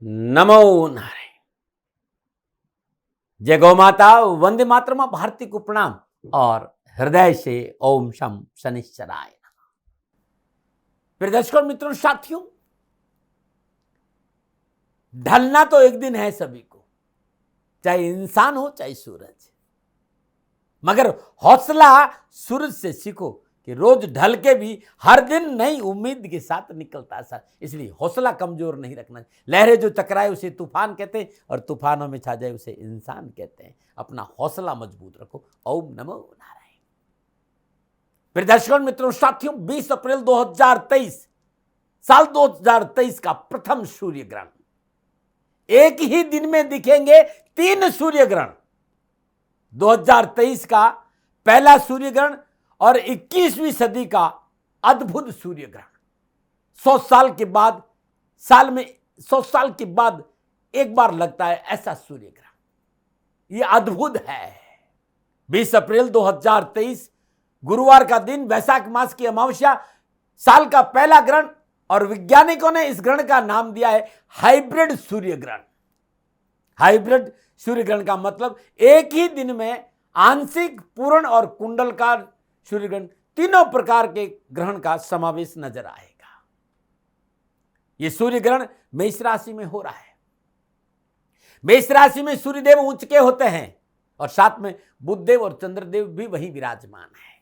नमो नारायण। जय गौ माता, वंदे मातरम, भारती को प्रणाम और हृदय से ओम शम शनिश्चराय नमः। प्रिय दर्शकों, मित्रों, साथियों, ढलना तो एक दिन है सभी को, चाहे इंसान हो चाहे सूरज, मगर हौसला सूरज से सीखो कि रोज ढल के भी हर दिन नई उम्मीद के साथ निकलता है सर। इसलिए हौसला कमजोर नहीं रखना। लहरें जो टकराए उसे तूफान कहते हैं और तूफानों में छा जाए उसे इंसान कहते हैं। अपना हौसला मजबूत रखो। ओम नमो नारायण। प्रिय दर्शकों, मित्रों, साथियों, 20 अप्रैल 2023 साल 2023 का प्रथम सूर्य ग्रहण। एक ही दिन में दिखेंगे 3 सूर्य ग्रहण। 2023 का पहला सूर्य ग्रहण और 21वीं सदी का अद्भुत सूर्य ग्रहण। 100 साल के बाद, साल में 100 साल के बाद एक बार लगता है ऐसा सूर्य ग्रहण। यह अद्भुत है। 20 अप्रैल 2023 गुरुवार का दिन, वैशाख मास की अमावस्या, साल का पहला ग्रहण, और वैज्ञानिकों ने इस ग्रहण का नाम दिया है हाइब्रिड सूर्य ग्रहण। हाइब्रिड सूर्य ग्रहण का मतलब एक ही दिन में आंशिक, पूर्ण और कुंडलकार सूर्य ग्रहण, तीनों प्रकार के ग्रहण का समावेश नजर आएगा। यह सूर्य ग्रहण मेष राशि में हो रहा है। मेष राशि में सूर्यदेव उच्च के होते हैं और साथ में बुधदेव और चंद्रदेव भी वहीं विराजमान है।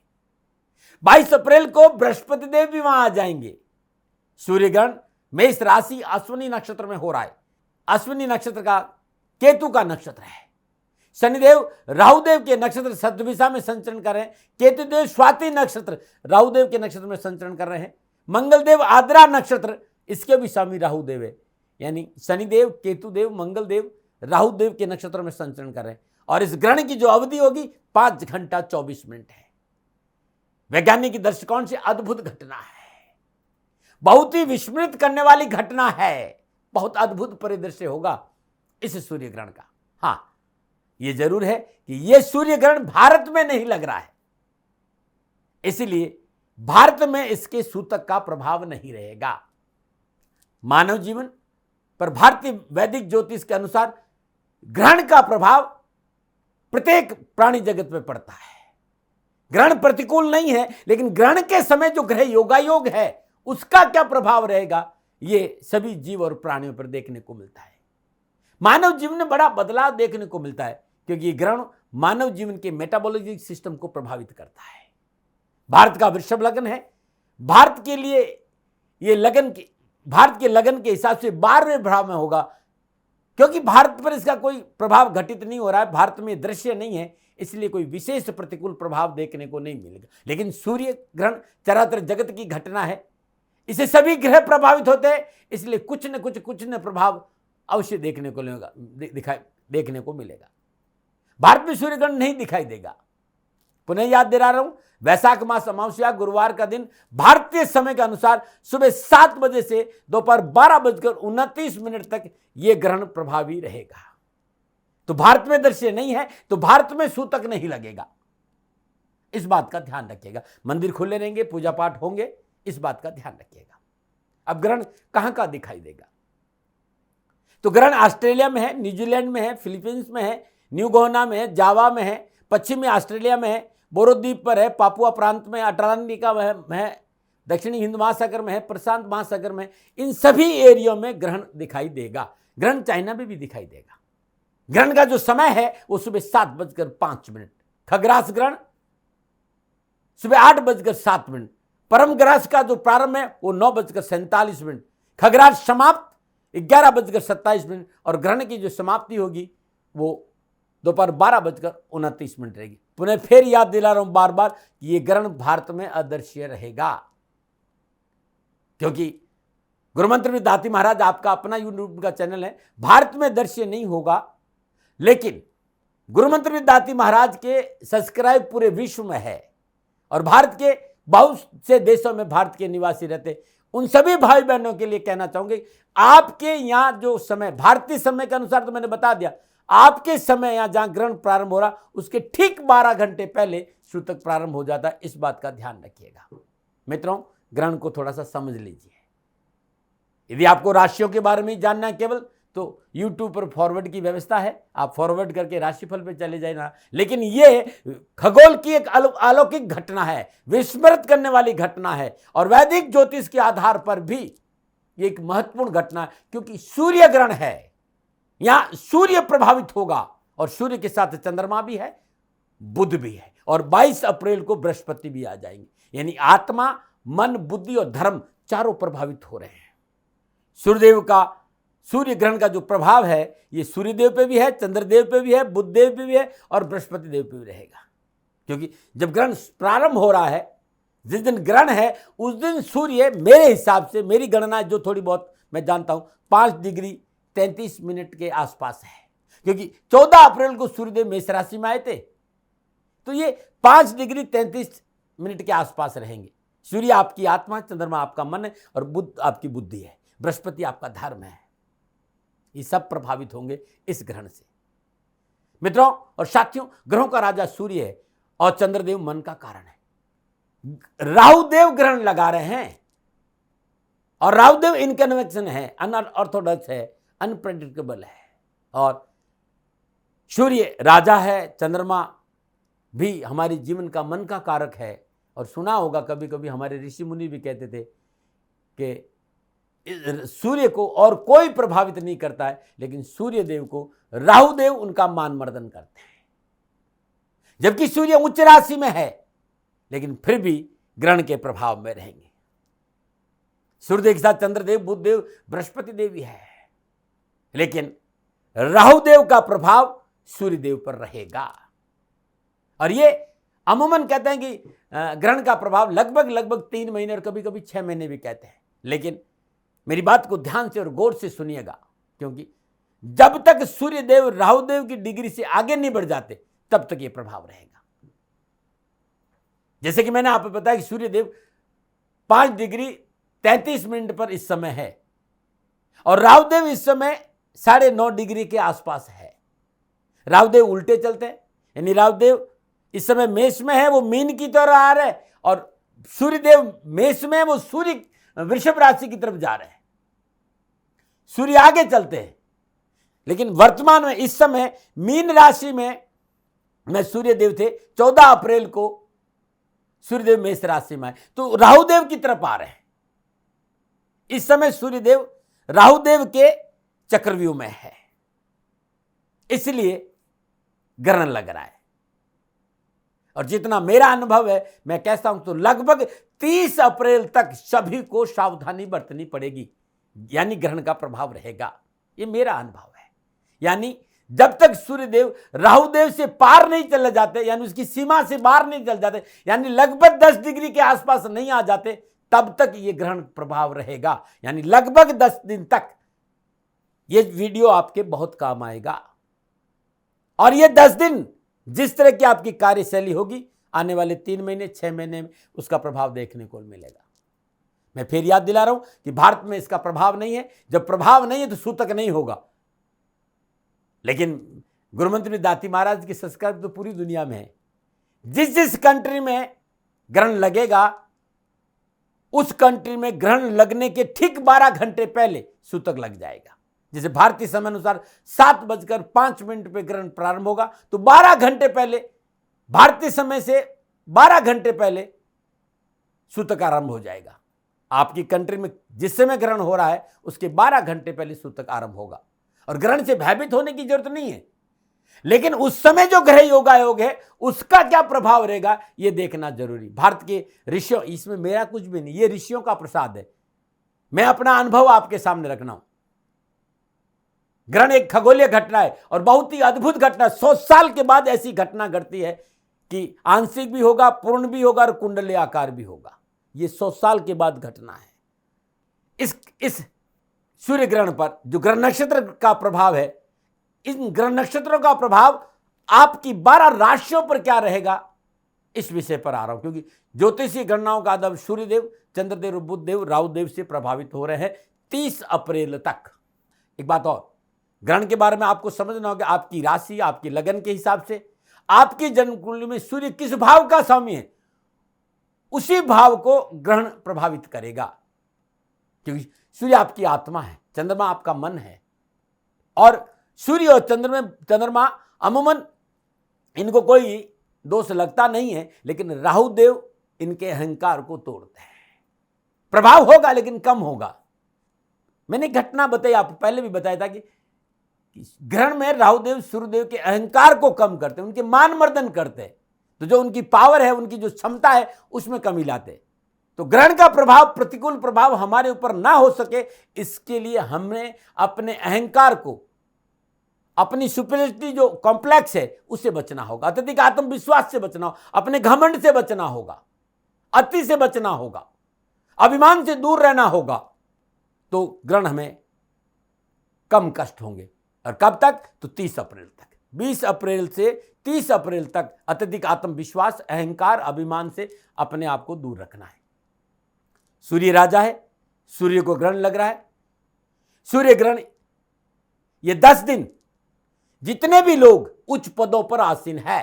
22 अप्रैल को बृहस्पति देव भी वहां आ जाएंगे। सूर्य ग्रहण मेष राशि अश्विनी नक्षत्र में हो रहा है। अश्विनी नक्षत्र का केतु का नक्षत्र है। शनिदेव राहुदेव के नक्षत्र सद्दिशा में संचरण कर रहे हैं। केतुदेव स्वाति नक्षत्र राहुदेव के नक्षत्र में संचरण कर रहे हैं। मंगलदेव आद्रा नक्षत्र, इसके भी स्वामी राहुदेव है। यानी शनिदेव, केतुदेव, मंगलदेव राहुदेव के नक्षत्र में संचरण कर रहे हैं। और इस ग्रहण की जो अवधि होगी 5 घंटा 24 मिनट है। वैज्ञानिक दृष्टिकोण से अद्भुत घटना है, बहुत ही विस्मित करने वाली घटना है। बहुत अद्भुत परिदृश्य होगा इस सूर्य ग्रहण का। हाँ, यह जरूर है कि यह सूर्य ग्रहण भारत में नहीं लग रहा है, इसलिए भारत में इसके सूतक का प्रभाव नहीं रहेगा। मानव जीवन पर भारतीय वैदिक ज्योतिष के अनुसार ग्रहण का प्रभाव प्रत्येक प्राणी जगत में पड़ता है। ग्रहण प्रतिकूल नहीं है, लेकिन ग्रहण के समय जो ग्रह योगायोग है उसका क्या प्रभाव रहेगा, यह सभी जीव और प्राणियों पर देखने को मिलता है। मानव जीवन में बड़ा बदलाव देखने को मिलता है, क्योंकि ये ग्रहण मानव जीवन के मेटाबॉलिक सिस्टम को प्रभावित करता है। भारत का वृषभ लगन है। भारत के लिए ये लगन की, भारत के लगन के हिसाब से 12वें भाव में होगा, क्योंकि भारत पर इसका कोई प्रभाव घटित नहीं हो रहा है। भारत में दृश्य नहीं है, इसलिए कोई विशेष प्रतिकूल प्रभाव देखने को नहीं मिलेगा। लेकिन सूर्य ग्रहण चराचर जगत की घटना है, इसे सभी ग्रह प्रभावित होते हैं, इसलिए कुछ न प्रभाव अवश्य देखने को मिलेगा। भारत में सूर्य ग्रहण नहीं दिखाई देगा। पुनः याद दिला रहा हूं, वैशाख मास अमावस्या गुरुवार का दिन भारतीय समय के अनुसार सुबह 7 बजे से दोपहर 12:29 तक यह ग्रहण प्रभावी रहेगा। तो भारत में दृश्य नहीं है, तो भारत में सूतक नहीं लगेगा। इस बात का ध्यान रखिएगा। मंदिर खुले रहेंगे, पूजा पाठ होंगे, इस बात का ध्यान रखिएगा। अब ग्रहण कहां का दिखाई देगा, तो ग्रहण ऑस्ट्रेलिया में है, न्यूजीलैंड में है, फिलीपींस में है, न्यू गोना में है, जावा में है, पश्चिमी ऑस्ट्रेलिया में है, बोरो द्वीप पर है, पापुआ प्रांत में, अटलांटिका में है, दक्षिणी हिंद महासागर में है, प्रशांत महासागर में, इन सभी एरियो में ग्रहण दिखाई देगा। ग्रहण चाइना में भी दिखाई देगा। ग्रहण का जो समय है वो सुबह 7:05। खग्रास ग्रहण सुबह 8:07। परम ग्रास का जो प्रारंभ है वो 9:47। खग्रास समाप्त 11:27 और ग्रहण की जो समाप्ति होगी वो दोपहर 12:29 रहेगी। पुनः फिर याद दिला रहा हूं बार बार कि यह ग्रहण भारत में अदृश्य रहेगा, क्योंकि गुरुमंत्र में दाती महाराज आपका अपना यूट्यूब का चैनल है। भारत में दृश्य नहीं होगा, लेकिन गुरुमंत्र में दाती महाराज के सब्सक्राइब पूरे विश्व में है और भारत के बहुत से देशों में भारत के निवासी रहते। उन सभी भाई बहनों के लिए कहना चाहूंगे, आपके यहां जो समय भारतीय समय के अनुसार तो मैंने बता दिया, आपके समय यहां जहां ग्रहण प्रारंभ हो रहा उसके ठीक 12 घंटे पहले सूतक प्रारंभ हो जाता है। इस बात का ध्यान रखिएगा। मित्रों, ग्रहण को थोड़ा सा समझ लीजिए। यदि आपको राशियों के बारे में जानना है केवल, तो YouTube पर फॉरवर्ड की व्यवस्था है, आप फॉरवर्ड करके राशिफल पे चले जाना। लेकिन ये खगोल की एक अलौकिक घटना है, विस्मृत करने वाली घटना है, और वैदिक ज्योतिष के आधार पर भी ये एक महत्वपूर्ण घटना है, क्योंकि सूर्य ग्रहण है, यहां सूर्य प्रभावित होगा, और सूर्य के साथ चंद्रमा भी है, बुध भी है, और 22 अप्रैल को बृहस्पति भी आ जाएंगे। यानी आत्मा, मन, बुद्धि और धर्म चारों प्रभावित हो रहे हैं। सूर्यदेव का, सूर्य ग्रहण का जो प्रभाव है ये सूर्यदेव पे भी है, चंद्रदेव पे भी है, बुधदेव पे भी है, और बृहस्पति देव पे भी रहेगा। क्योंकि जब ग्रहण प्रारंभ हो रहा है, जिस दिन ग्रहण है उस दिन सूर्य, मेरे हिसाब से, मेरी गणना जो थोड़ी बहुत मैं जानता हूं, 5 डिग्री 33 मिनट के आसपास है। क्योंकि 14 अप्रैल को सूर्यदेव मेष राशि में आए थे, तो ये 5 डिग्री 33 मिनट के आसपास रहेंगे। सूर्य आपकी आत्मा, चंद्रमा आपका मन है, और बुध आपकी बुद्धि है, बृहस्पति आपका धर्म है। ये सब प्रभावित होंगे इस ग्रहण से। मित्रों और साथियों, ग्रहों का राजा सूर्य है और चंद्रदेव मन का कारण है। राहुदेव ग्रहण लगा रहे हैं, और राहुदेव इनकन्वेक्शन है, अनऑर्थोडॉक्स है, अनप्रेडिक्टेबल है, और सूर्य राजा है, चंद्रमा भी हमारे जीवन का, मन का कारक है। और सुना होगा कभी कभी हमारे ऋषि मुनि भी कहते थे कि सूर्य को और कोई प्रभावित नहीं करता है, लेकिन सूर्य देव को राहुदेव उनका मान मर्दन करते हैं। जबकि सूर्य उच्च राशि में है, लेकिन फिर भी ग्रहण के प्रभाव में रहेंगे। सूर्यदेव के साथ चंद्रदेव, बुधदेव, बृहस्पति देव भी है, लेकिन राहुदेव का प्रभाव सूर्यदेव पर रहेगा। और ये अमूमन कहते हैं कि ग्रहण का प्रभाव लगभग 3 महीने और कभी कभी 6 महीने भी कहते हैं। लेकिन मेरी बात को ध्यान से और गौर से सुनिएगा, क्योंकि जब तक सूर्यदेव राहुदेव की डिग्री से आगे नहीं बढ़ जाते तब तक यह प्रभाव रहेगा। जैसे कि मैंने आपको बताया कि सूर्यदेव 5 डिग्री 33 मिनट पर इस समय है, और राहुदेव इस समय 9.5 डिग्री के आसपास है। राहुदेव उल्टे चलते हैं, यानी राहुदेव इस समय मेष में है, वो मीन की तरह आ रहा है, और सूर्यदेव मेष में है, वो सूर्य वृषभ राशि की तरफ जा रहे हैं। सूर्य आगे चलते हैं, लेकिन वर्तमान में इस समय मीन राशि में सूर्यदेव थे। 14 अप्रैल को सूर्यदेव मेष राशि में आए, तो राहुदेव की तरफ आ रहे हैं। इस समय सूर्यदेव राहुदेव के चक्रव्यूह में है, इसलिए ग्रहण लग रहा है। और जितना मेरा अनुभव है, मैं कहता हूं तो लगभग 30 अप्रैल तक सभी को सावधानी बरतनी पड़ेगी, यानी ग्रहण का प्रभाव रहेगा। ये मेरा अनुभव है। यानी जब तक सूर्यदेव राहुदेव से पार नहीं चले जाते, यानी उसकी सीमा से बाहर नहीं चल जाते, यानी लगभग 10 डिग्री के आसपास नहीं आ जाते, तब तक ये ग्रहण प्रभाव रहेगा। यानी लगभग 10 दिन तक ये वीडियो आपके बहुत काम आएगा। और ये 10 दिन जिस तरह की आपकी कार्यशैली होगी, आने वाले 3 महीने 6 महीने में उसका प्रभाव देखने को मिलेगा। मैं फिर याद दिला रहा हूं कि भारत में इसका प्रभाव नहीं है। जब प्रभाव नहीं है तो सूतक नहीं होगा। लेकिन गुरुमंत्री दाती महाराज की संस्कार तो पूरी दुनिया में है। जिस कंट्री में ग्रहण लगेगा, उस कंट्री में ग्रहण लगने के ठीक 12 घंटे पहले सूतक लग जाएगा। जैसे भारतीय समय अनुसार 7:05 पे ग्रहण प्रारंभ होगा, तो 12 घंटे पहले, भारतीय समय से 12 घंटे पहले सूतक आरंभ हो जाएगा। आपकी कंट्री में जिस समय ग्रहण हो रहा है उसके 12 घंटे पहले सूतक आरंभ होगा। और ग्रहण से भयभीत होने की जरूरत नहीं है, लेकिन उस समय जो ग्रह योगायोग है उसका क्या प्रभाव रहेगा यह देखना जरूरी। भारत के ऋषियों, इसमें मेरा कुछ भी नहीं, ये ऋषियों का प्रसाद है। मैं अपना अनुभव आपके सामने रखना हूं। ग्रहण एक खगोलीय घटना है और बहुत ही अद्भुत घटना। 100 साल के बाद ऐसी घटना घटती है कि आंशिक भी होगा, पूर्ण भी होगा और कुंडली आकार भी होगा। ये 100 साल के बाद घटना है। इस सूर्य ग्रहण पर जो ग्रह नक्षत्र का प्रभाव है, इन ग्रह नक्षत्रों का प्रभाव आपकी 12 राशियों पर क्या रहेगा, इस विषय पर आ रहा हूं। क्योंकि ज्योतिषीय गणनाओं का आधार सूर्यदेव, चंद्रदेव, बुधदेव, राहुदेव से प्रभावित हो रहे हैं 30 अप्रैल तक। एक बात और, ग्रहण के बारे में आपको समझना होगा, आपकी राशि, आपकी लगन के हिसाब से आपकी जन्म कुंडली में सूर्य किस भाव का स्वामी है, उसी भाव को ग्रहण प्रभावित करेगा। क्योंकि सूर्य आपकी आत्मा है, चंद्रमा आपका मन है, और सूर्य और चंद्रमा अमूमन इनको कोई दोष लगता नहीं है, लेकिन राहु देव इनके अहंकार को तोड़ते हैं। प्रभाव होगा लेकिन कम होगा। मैंने घटना बताई, आपको पहले भी बताया था कि ग्रहण में राहुदेव सूर्यदेव के अहंकार को कम करते हैं, उनके मान मर्दन करते हैं, तो जो उनकी पावर है, उनकी जो क्षमता है, उसमें कमी लाते हैं। तो ग्रहण का प्रभाव, प्रतिकूल प्रभाव हमारे ऊपर ना हो सके, इसके लिए हमें अपने अहंकार को, अपनी सुपीरियरिटी जो कॉम्प्लेक्स है, उससे बचना होगा, अत्यधिक आत्मविश्वास से बचना होगा, अपने घमंड से बचना होगा, अति से बचना होगा, अभिमान से दूर रहना होगा। तो ग्रहण हमें कम कष्ट होंगे। और कब तक? तो 30 अप्रैल तक। 20 अप्रैल से 30 अप्रैल तक अत्यधिक आत्मविश्वास, अहंकार, अभिमान से अपने आप को दूर रखना है। सूर्य राजा है, सूर्य को ग्रहण लग रहा है। सूर्य ग्रहण, ये 10 दिन जितने भी लोग उच्च पदों पर आसीन है,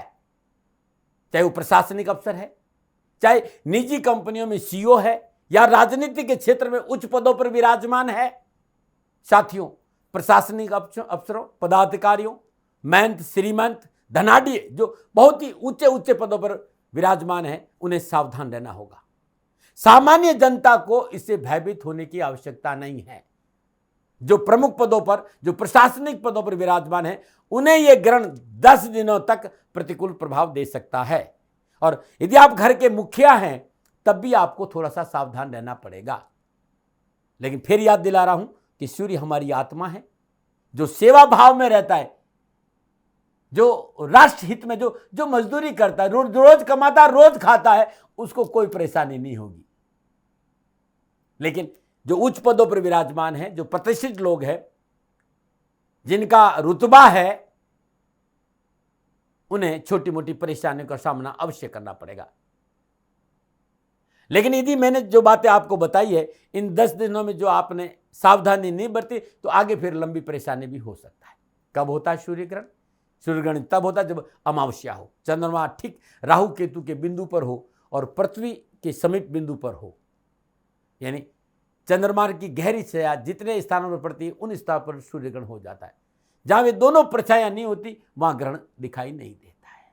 चाहे वो प्रशासनिक अफसर है, चाहे निजी कंपनियों में सीईओ है, या राजनीति के क्षेत्र में उच्च पदों पर विराजमान है, साथियों, प्रशासनिक अफसरों, पदाधिकारियों, महंत, श्रीमंत, धनाढ्य जो बहुत ही ऊंचे ऊंचे पदों पर विराजमान है, उन्हें सावधान रहना होगा। सामान्य जनता को इससे भयभीत होने की आवश्यकता नहीं है। जो प्रमुख पदों पर, जो प्रशासनिक पदों पर विराजमान है, उन्हें यह ग्रहण 10 दिनों तक प्रतिकूल प्रभाव दे सकता है। और यदि आप घर के मुखिया हैं, तब भी आपको थोड़ा सा सावधान रहना पड़ेगा। लेकिन फिर याद दिला रहा हूं कि सूर्य हमारी आत्मा है, जो सेवा भाव में रहता है, जो राष्ट्र हित में जो मजदूरी करता है, रोज कमाता, रोज खाता है, उसको कोई परेशानी नहीं होगी। लेकिन जो उच्च पदों पर विराजमान है, जो प्रतिष्ठित लोग हैं, जिनका रुतबा है, उन्हें छोटी मोटी परेशानियों का सामना अवश्य करना पड़ेगा। लेकिन यदि मैंने जो बातें आपको बताई है, इन 10 दिनों में जो आपने सावधानी नहीं बरती, तो आगे फिर लंबी परेशानी भी हो सकता है। कब होता है सूर्य ग्रहण? सूर्य ग्रहण तब होता है जब अमावस्या हो, चंद्रमा ठीक राहु केतु के बिंदु पर हो और पृथ्वी के समीप बिंदु पर हो। यानी चंद्रमा की गहरी छाया जितने स्थानों पर पड़ती है, उन स्थानों पर सूर्य ग्रहण हो जाता है। जहां वे दोनों परछाइयां नहीं होती, वहां ग्रहण दिखाई नहीं देता है।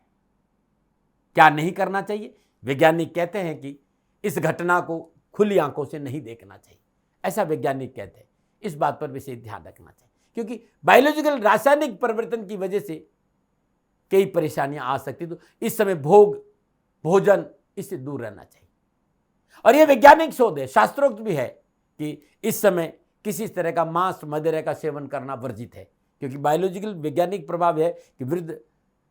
क्या नहीं करना चाहिए? वैज्ञानिक कहते हैं कि इस घटना को खुली आंखों से नहीं देखना चाहिए, ऐसा वैज्ञानिक कहते हैं। इस बात पर विशेष ध्यान रखना चाहिए, क्योंकि बायोलॉजिकल रासायनिक परिवर्तन की वजह से कई परेशानियां आ सकती, तो इस समय भोजन इससे दूर रहना चाहिए। और यह वैज्ञानिक शोध है, शास्त्रोक्त भी है कि इस समय किसी तरह का मांस, मदिरा का सेवन करना वर्जित है, क्योंकि बायोलॉजिकल वैज्ञानिक प्रभाव है कि वृद्ध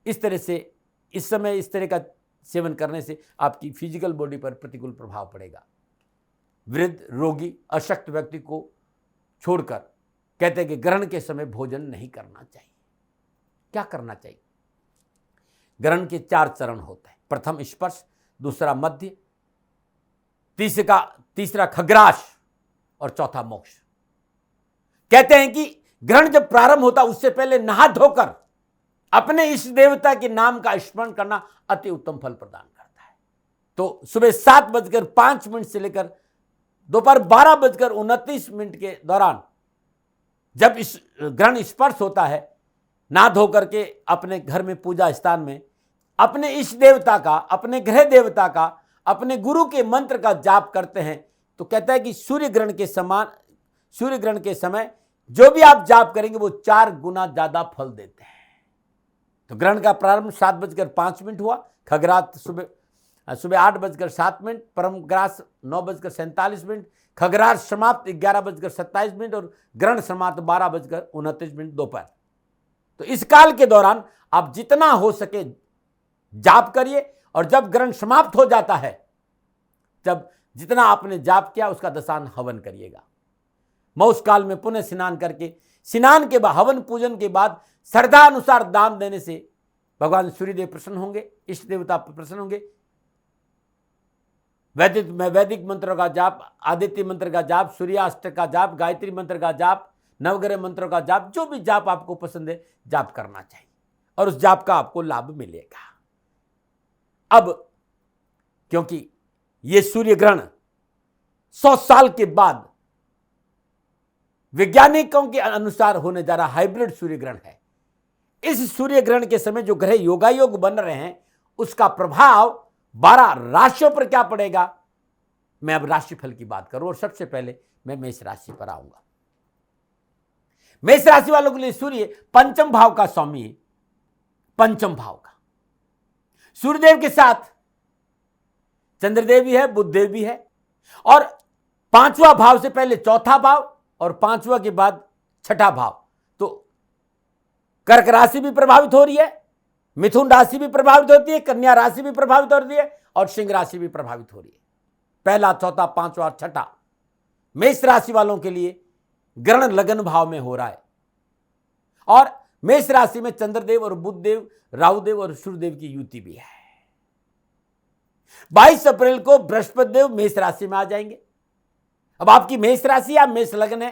इस तरह से, इस समय इस तरह का सेवन करने से आपकी फिजिकल बॉडी पर प्रतिकूल प्रभाव पड़ेगा। वृद्ध, रोगी, अशक्त व्यक्ति को छोड़कर कहते हैं कि ग्रहण के समय भोजन नहीं करना चाहिए। क्या करना चाहिए? ग्रहण के 4 चरण होते हैं। प्रथम स्पर्श, दूसरा मध्य, तीसरा खग्रास और चौथा मोक्ष। कहते हैं कि ग्रहण जब प्रारंभ होता, उससे पहले नहा धोकर अपने इष्ट देवता के नाम का स्मरण करना अति उत्तम फल प्रदान करता है। तो सुबह 7:05 से लेकर दोपहर 12:29 के दौरान जब इस ग्रहण स्पर्श होता है, नहा धो करके अपने घर में, पूजा स्थान में अपने इष्ट देवता का, अपने ग्रह देवता का, अपने गुरु के मंत्र का जाप करते हैं, तो कहता है कि सूर्य ग्रहण के समय जो भी आप जाप करेंगे वो 4 गुना ज्यादा फल देते हैं। तो ग्रहण का प्रारंभ 7:05 हुआ, खग्रास सुबह 8:07, परमग्रास 9:47, खग्रास समाप्त 11:27 और ग्रहण समाप्त 12:29 दोपहर। तो इस काल के दौरान आप जितना हो सके जाप करिए, और जब ग्रहण समाप्त हो जाता है, जब जितना आपने जाप किया उसका दशांश हवन करिएगा। मौस काल में पुनः स्नान करके, स्नान के बाद, हवन पूजन के बाद श्रद्धा अनुसार दान देने से भगवान सूर्यदेव प्रसन्न होंगे, इष्ट देवता प्रसन्न होंगे। वैदिक मंत्रों का जाप, आदित्य मंत्र का जाप, सूर्याष्टक का जाप, गायत्री मंत्र का जाप, नवग्रह मंत्रों का जाप, जो भी जाप आपको पसंद है जाप करना चाहिए, और उस जाप का आपको लाभ मिलेगा। अब क्योंकि ये सूर्य ग्रहण 100 साल के बाद वैज्ञानिकों के अनुसार होने जा रहा हाइब्रिड सूर्य ग्रहण है। इस सूर्य ग्रहण के समय जो ग्रह योगायोग बन रहे हैं उसका प्रभाव 12 राशियों पर क्या पड़ेगा, मैं अब राशिफल की बात करूं और सबसे पहले मैं मेष राशि पर आऊंगा। मेष राशि वालों के लिए सूर्य पंचम भाव का स्वामी है। पंचम भाव का सूर्यदेव के साथ चंद्रदेव भी है, बुधदेव भी है, और 5वां भाव से पहले 4था भाव और 5वां के बाद 6ठा भाव। तो कर्क राशि भी प्रभावित हो रही है, मिथुन राशि भी प्रभावित होती है, कन्या राशि भी प्रभावित हो रही है और सिंह राशि भी प्रभावित हो रही है। पहला, चौथा, 5वां और 6ठा मेष राशि वालों के लिए ग्रहण लगन भाव में हो रहा है। और मेष राशि में चंद्रदेव और बुधदेव, राहुदेव और सूर्यदेव की युति भी है। 22 अप्रैल को बृहस्पति देव मेष राशि में आ जाएंगे। अब आपकी मेष राशि या मेष लगन है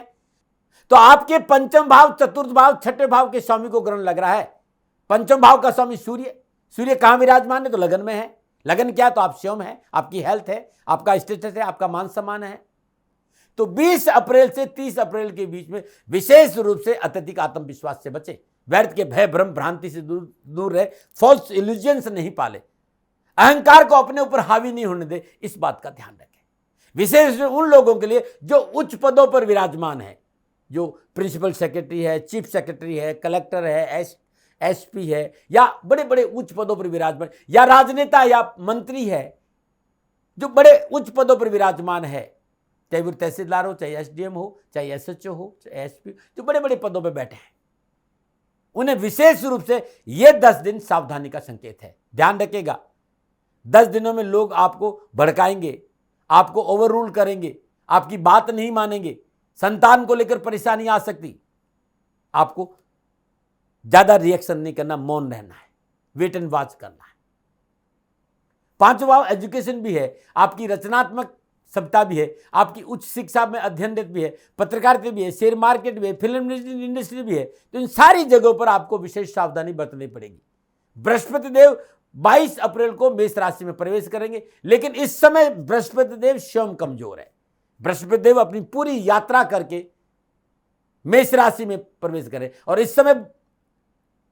तो आपके पंचम भाव, चतुर्थ भाव, 6ठे भाव के स्वामी को ग्रहण लग रहा है। पंचम भाव का स्वामी सूर्य, सूर्य कहां विराजमान है तो लगन में है। लगन क्या, तो आप स्वयं है, आपकी हेल्थ है, आपका स्टेटस है, आपका मान सम्मान है। तो 20 अप्रैल से 30 अप्रैल के बीच में विशेष रूप से अत्यधिक आत्मविश्वास से बचे, व्यर्थ के भय भ्रम भ्रांति से दूर रहे, फॉल्स इल्यूजन्स नहीं पाले, अहंकार को अपने ऊपर हावी नहीं होने दे, इस बात का ध्यान रखें। विशेष उन लोगों के लिए जो उच्च पदों पर विराजमान है, जो प्रिंसिपल सेक्रेटरी है, चीफ सेक्रेटरी है, कलेक्टर है, एसपी है, या बड़े बड़े उच्च पदों पर विराजमान, या राजनेता या मंत्री है जो बड़े उच्च पदों पर विराजमान है, चाहे वो तहसीलदार हो, चाहे एसडीएम हो, चाहे एसएचओ हो, चाहे एसपी, जो बड़े बड़े पदों पर बैठे हैं, उन्हें विशेष रूप से ये 10 दिन सावधानी का संकेत है। ध्यान रखिएगा, 10 दिनों में लोग आपको भड़काएंगे, आपको ओवररूल करेंगे, आपकी बात नहीं मानेंगे, संतान को लेकर परेशानी आ सकती। आपको ज्यादा रिएक्शन नहीं करना, मौन रहना है, वेट एंड वॉच करना है। 5वां भाव एजुकेशन भी है, आपकी रचनात्मक सत्ता भी है, आपकी उच्च शिक्षा में अध्ययनरत भी है, पत्रकारिता भी है, शेयर मार्केट भी है, फिल्म इंडस्ट्री भी है। तो इन सारी जगहों पर आपको विशेष सावधानी बरतनी पड़ेगी। बृहस्पति देव 22 अप्रैल को मेष राशि में प्रवेश करेंगे, लेकिन इस समय बृहस्पति देव स्वयं कमजोर है। बृहस्पति देव अपनी पूरी यात्रा करके मेष राशि में प्रवेश करें और इस समय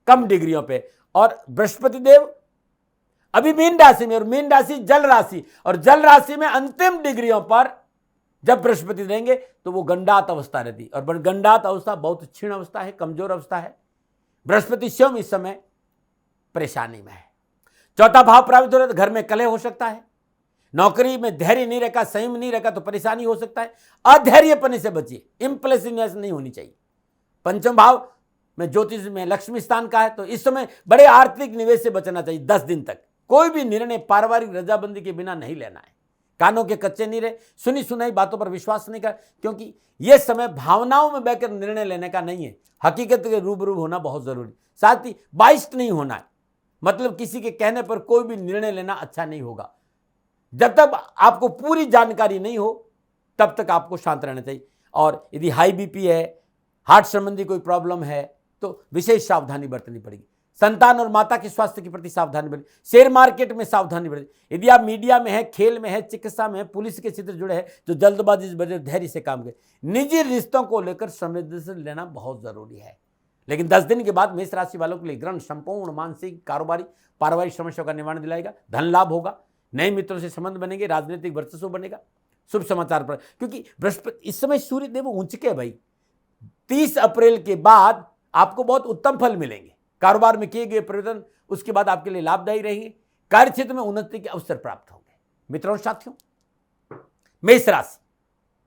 कम डिग्रियों पे, और बृहस्पति देव अभी मीन राशि में, और मीन राशि जल राशि, और जल राशि में अंतिम डिग्रियों पर जब बृहस्पति रहेंगे तो वो गंडात अवस्था रहती, और गंडात अवस्था बहुत क्षीण अवस्था है, कमजोर अवस्था है। बृहस्पति स्वयं इस समय परेशानी में है। 4था भाव प्रभावित हो रहा है तो घर में कलह हो सकता है, नौकरी में धैर्य नहीं रखा, संयम नहीं रखा तो परेशानी हो सकता है। अधैर्यपने से बचिए, इंपल्सिवनेस नहीं होनी चाहिए। पंचम भाव में ज्योतिष में लक्ष्मी स्थान का है, तो इस समय बड़े आर्थिक निवेश से बचना चाहिए। 10 दिन तक कोई भी निर्णय पारिवारिक रजाबंदी के बिना नहीं लेना है। कानों के कच्चे नहीं रहे, सुनी सुनाई बातों पर विश्वास नहीं कर, क्योंकि यह समय भावनाओं में बहकर निर्णय लेने का नहीं है, हकीकत के रूबरू होना बहुत जरूरी। साथ ही बाइस्ड नहीं होना है, मतलब किसी के कहने पर कोई भी निर्णय लेना अच्छा नहीं होगा। जब तक आपको पूरी जानकारी नहीं हो तब तक आपको शांत रहना चाहिए। और यदि हाई बीपी है, हार्ट संबंधी कोई प्रॉब्लम है तो विशेष सावधानी बरतनी पड़ेगी। संतान और माता के स्वास्थ्य के प्रति सावधानी बरतें। शेयर मार्केट में सावधानी बरतें। यदि आप मीडिया में है, खेल में है, चिकित्सा में है, पुलिस के क्षेत्र जुड़े हैं तो जल्दबाजी से बचे, धैर्य से काम करें। निजी रिश्तों को लेकर संवेदनशील लेना बहुत जरूरी है। लेकिन 10 दिन के बाद मेष राशि वालों के लिए ग्रहण संपूर्ण मानसिक, कारोबारी, पारिवारिक समस्याओं का निवारण दिलाएगा। धन लाभ होगा, नए मित्रों से संबंध बनेंगे, राजनीतिक वर्चस्व बनेगा, शुभ समाचार पर, क्योंकि बृहस्पति इस समय सूर्य देव ऊंच के भाई 30 अप्रैल के बाद आपको बहुत उत्तम फल मिलेंगे। कारोबार में किए गए परिवर्तन उसके बाद आपके लिए लाभदायी रहेंगे। कार्य क्षेत्र में उन्नति के अवसर प्राप्त होंगे। मित्रों साथियों, मेष राशि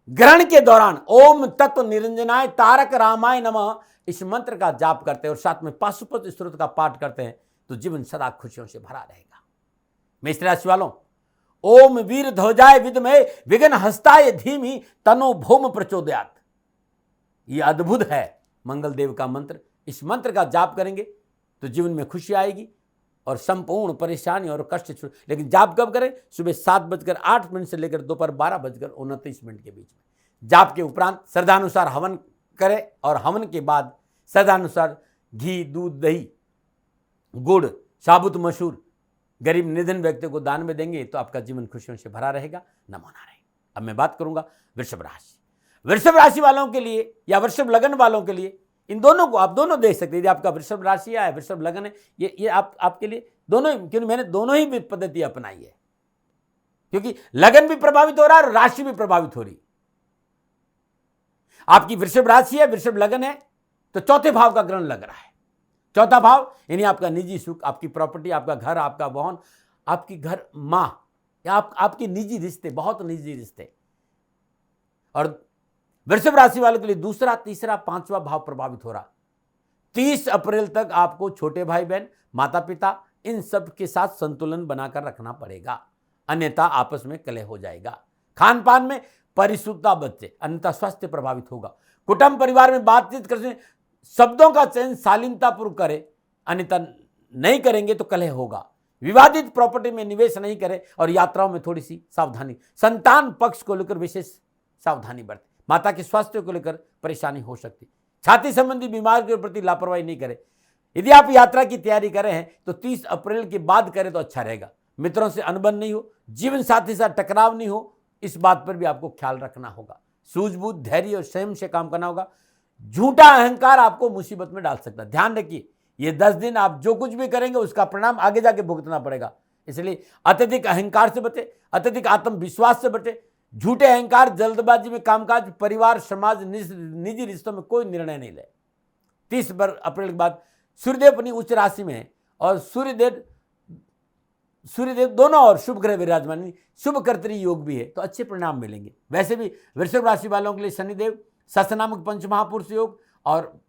ग्रहण के दौरान ओम तत्व निरंजनाय तारक रामाय नमः इस मंत्र का जाप करते हैं और साथ में पाशुपत स्तोत्र का पाठ करते हैं तो जीवन सदा खुशियों से भरा रहेगा। मेष राशि वालों, ओम वीर ध्वजाय विद्महे विघ्न हस्ताय धीमहि तनो भौम प्रचोदयात्, यह अद्भुत है मंगल देव का मंत्र। इस मंत्र का जाप करेंगे तो जीवन में खुशी आएगी और संपूर्ण परेशानी और कष्ट। लेकिन जाप कब करें? सुबह 7:08 से लेकर दोपहर 12:29 के बीच में। जाप के उपरांत श्रद्धानुसार हवन करें और हवन के बाद श्रद्धानुसार घी, दूध, दही, गुड़, साबुत मसूर गरीब निर्धन व्यक्ति को दान में देंगे तो आपका जीवन खुशियों से भरा रहेगा। नमो नारायण। अब मैं बात करूंगा वृषभ राशि। वृषभ राशि वालों के लिए या वृषभ लगन वालों के लिए इन दोनों को आप दोनों देख सकते हैं। यदि आपका वृषभ राशि है, वृषभ लगन है, ये आपके लिए दोनों, क्योंकि मैंने दोनों ही पद्धति अपनाई है, क्योंकि लगन भी प्रभावित हो रहा है और राशि भी प्रभावित हो रही। आपकी वृषभ राशि है, वृषभ लगन है, तो चौथे भाव का ग्रहण लग रहा है। चौथा भाव यानी आपका निजी सुख, आपकी प्रॉपर्टी, आपका घर, आपका वाहन, आपकी घर मां या आपके निजी रिश्ते, बहुत निजी रिश्ते। और वृषभ राशि वालों के लिए दूसरा, तीसरा, पांचवा भाव प्रभावित हो रहा। 30 अप्रैल तक आपको छोटे भाई बहन, माता पिता, इन सब के साथ संतुलन बनाकर रखना पड़ेगा, अन्यथा आपस में कलह हो जाएगा। खान पान में परिशुद्धता बचे, अन्यथा स्वास्थ्य प्रभावित होगा। कुटुंब परिवार में बातचीत करने शब्दों का चयन शालीनतापूर्वक करें, अन्यथा नहीं करेंगे तो कलह होगा। विवादित प्रॉपर्टी में निवेश नहीं करें और यात्राओं में थोड़ी सी सावधानी। संतान पक्ष को लेकर विशेष सावधानी बरतें। माता के स्वास्थ्य को लेकर परेशानी हो सकती। छाती संबंधी बीमारी के प्रति लापरवाही नहीं करें। यदि आप यात्रा की तैयारी कर रहे हैं तो 30 अप्रैल के बाद करें तो अच्छा रहेगा। मित्रों से अनबन नहीं हो, जीवन साथी से टकराव नहीं हो, इस बात पर भी आपको ख्याल रखना होगा। सूझबूझ, धैर्य और संयम से काम करना होगा। झूठा अहंकार आपको मुसीबत में डाल सकता है। ध्यान रखिए, ये 10 दिन आप जो कुछ भी करेंगे उसका परिणाम आगे जाके भुगतना पड़ेगा। इसलिए अत्यधिक अहंकार से बचे, अत्यधिक आत्मविश्वास से बचे। झूठे अहंकार, जल्दबाजी में कामकाज, परिवार, समाज, निजी रिश्तों में कोई निर्णय नहीं ले। 30 अप्रैल के बाद सूर्यदेव अपनी उच्च राशि में है और सूर्यदेव दोनों और शुभ ग्रह विराजमान, शुभ कर्तरी योग भी है, तो अच्छे परिणाम मिलेंगे। वैसे भी वृषभ राशि वालों के लिए शनिदेव सहस्त्रनामक पंचमहापुरुष योग और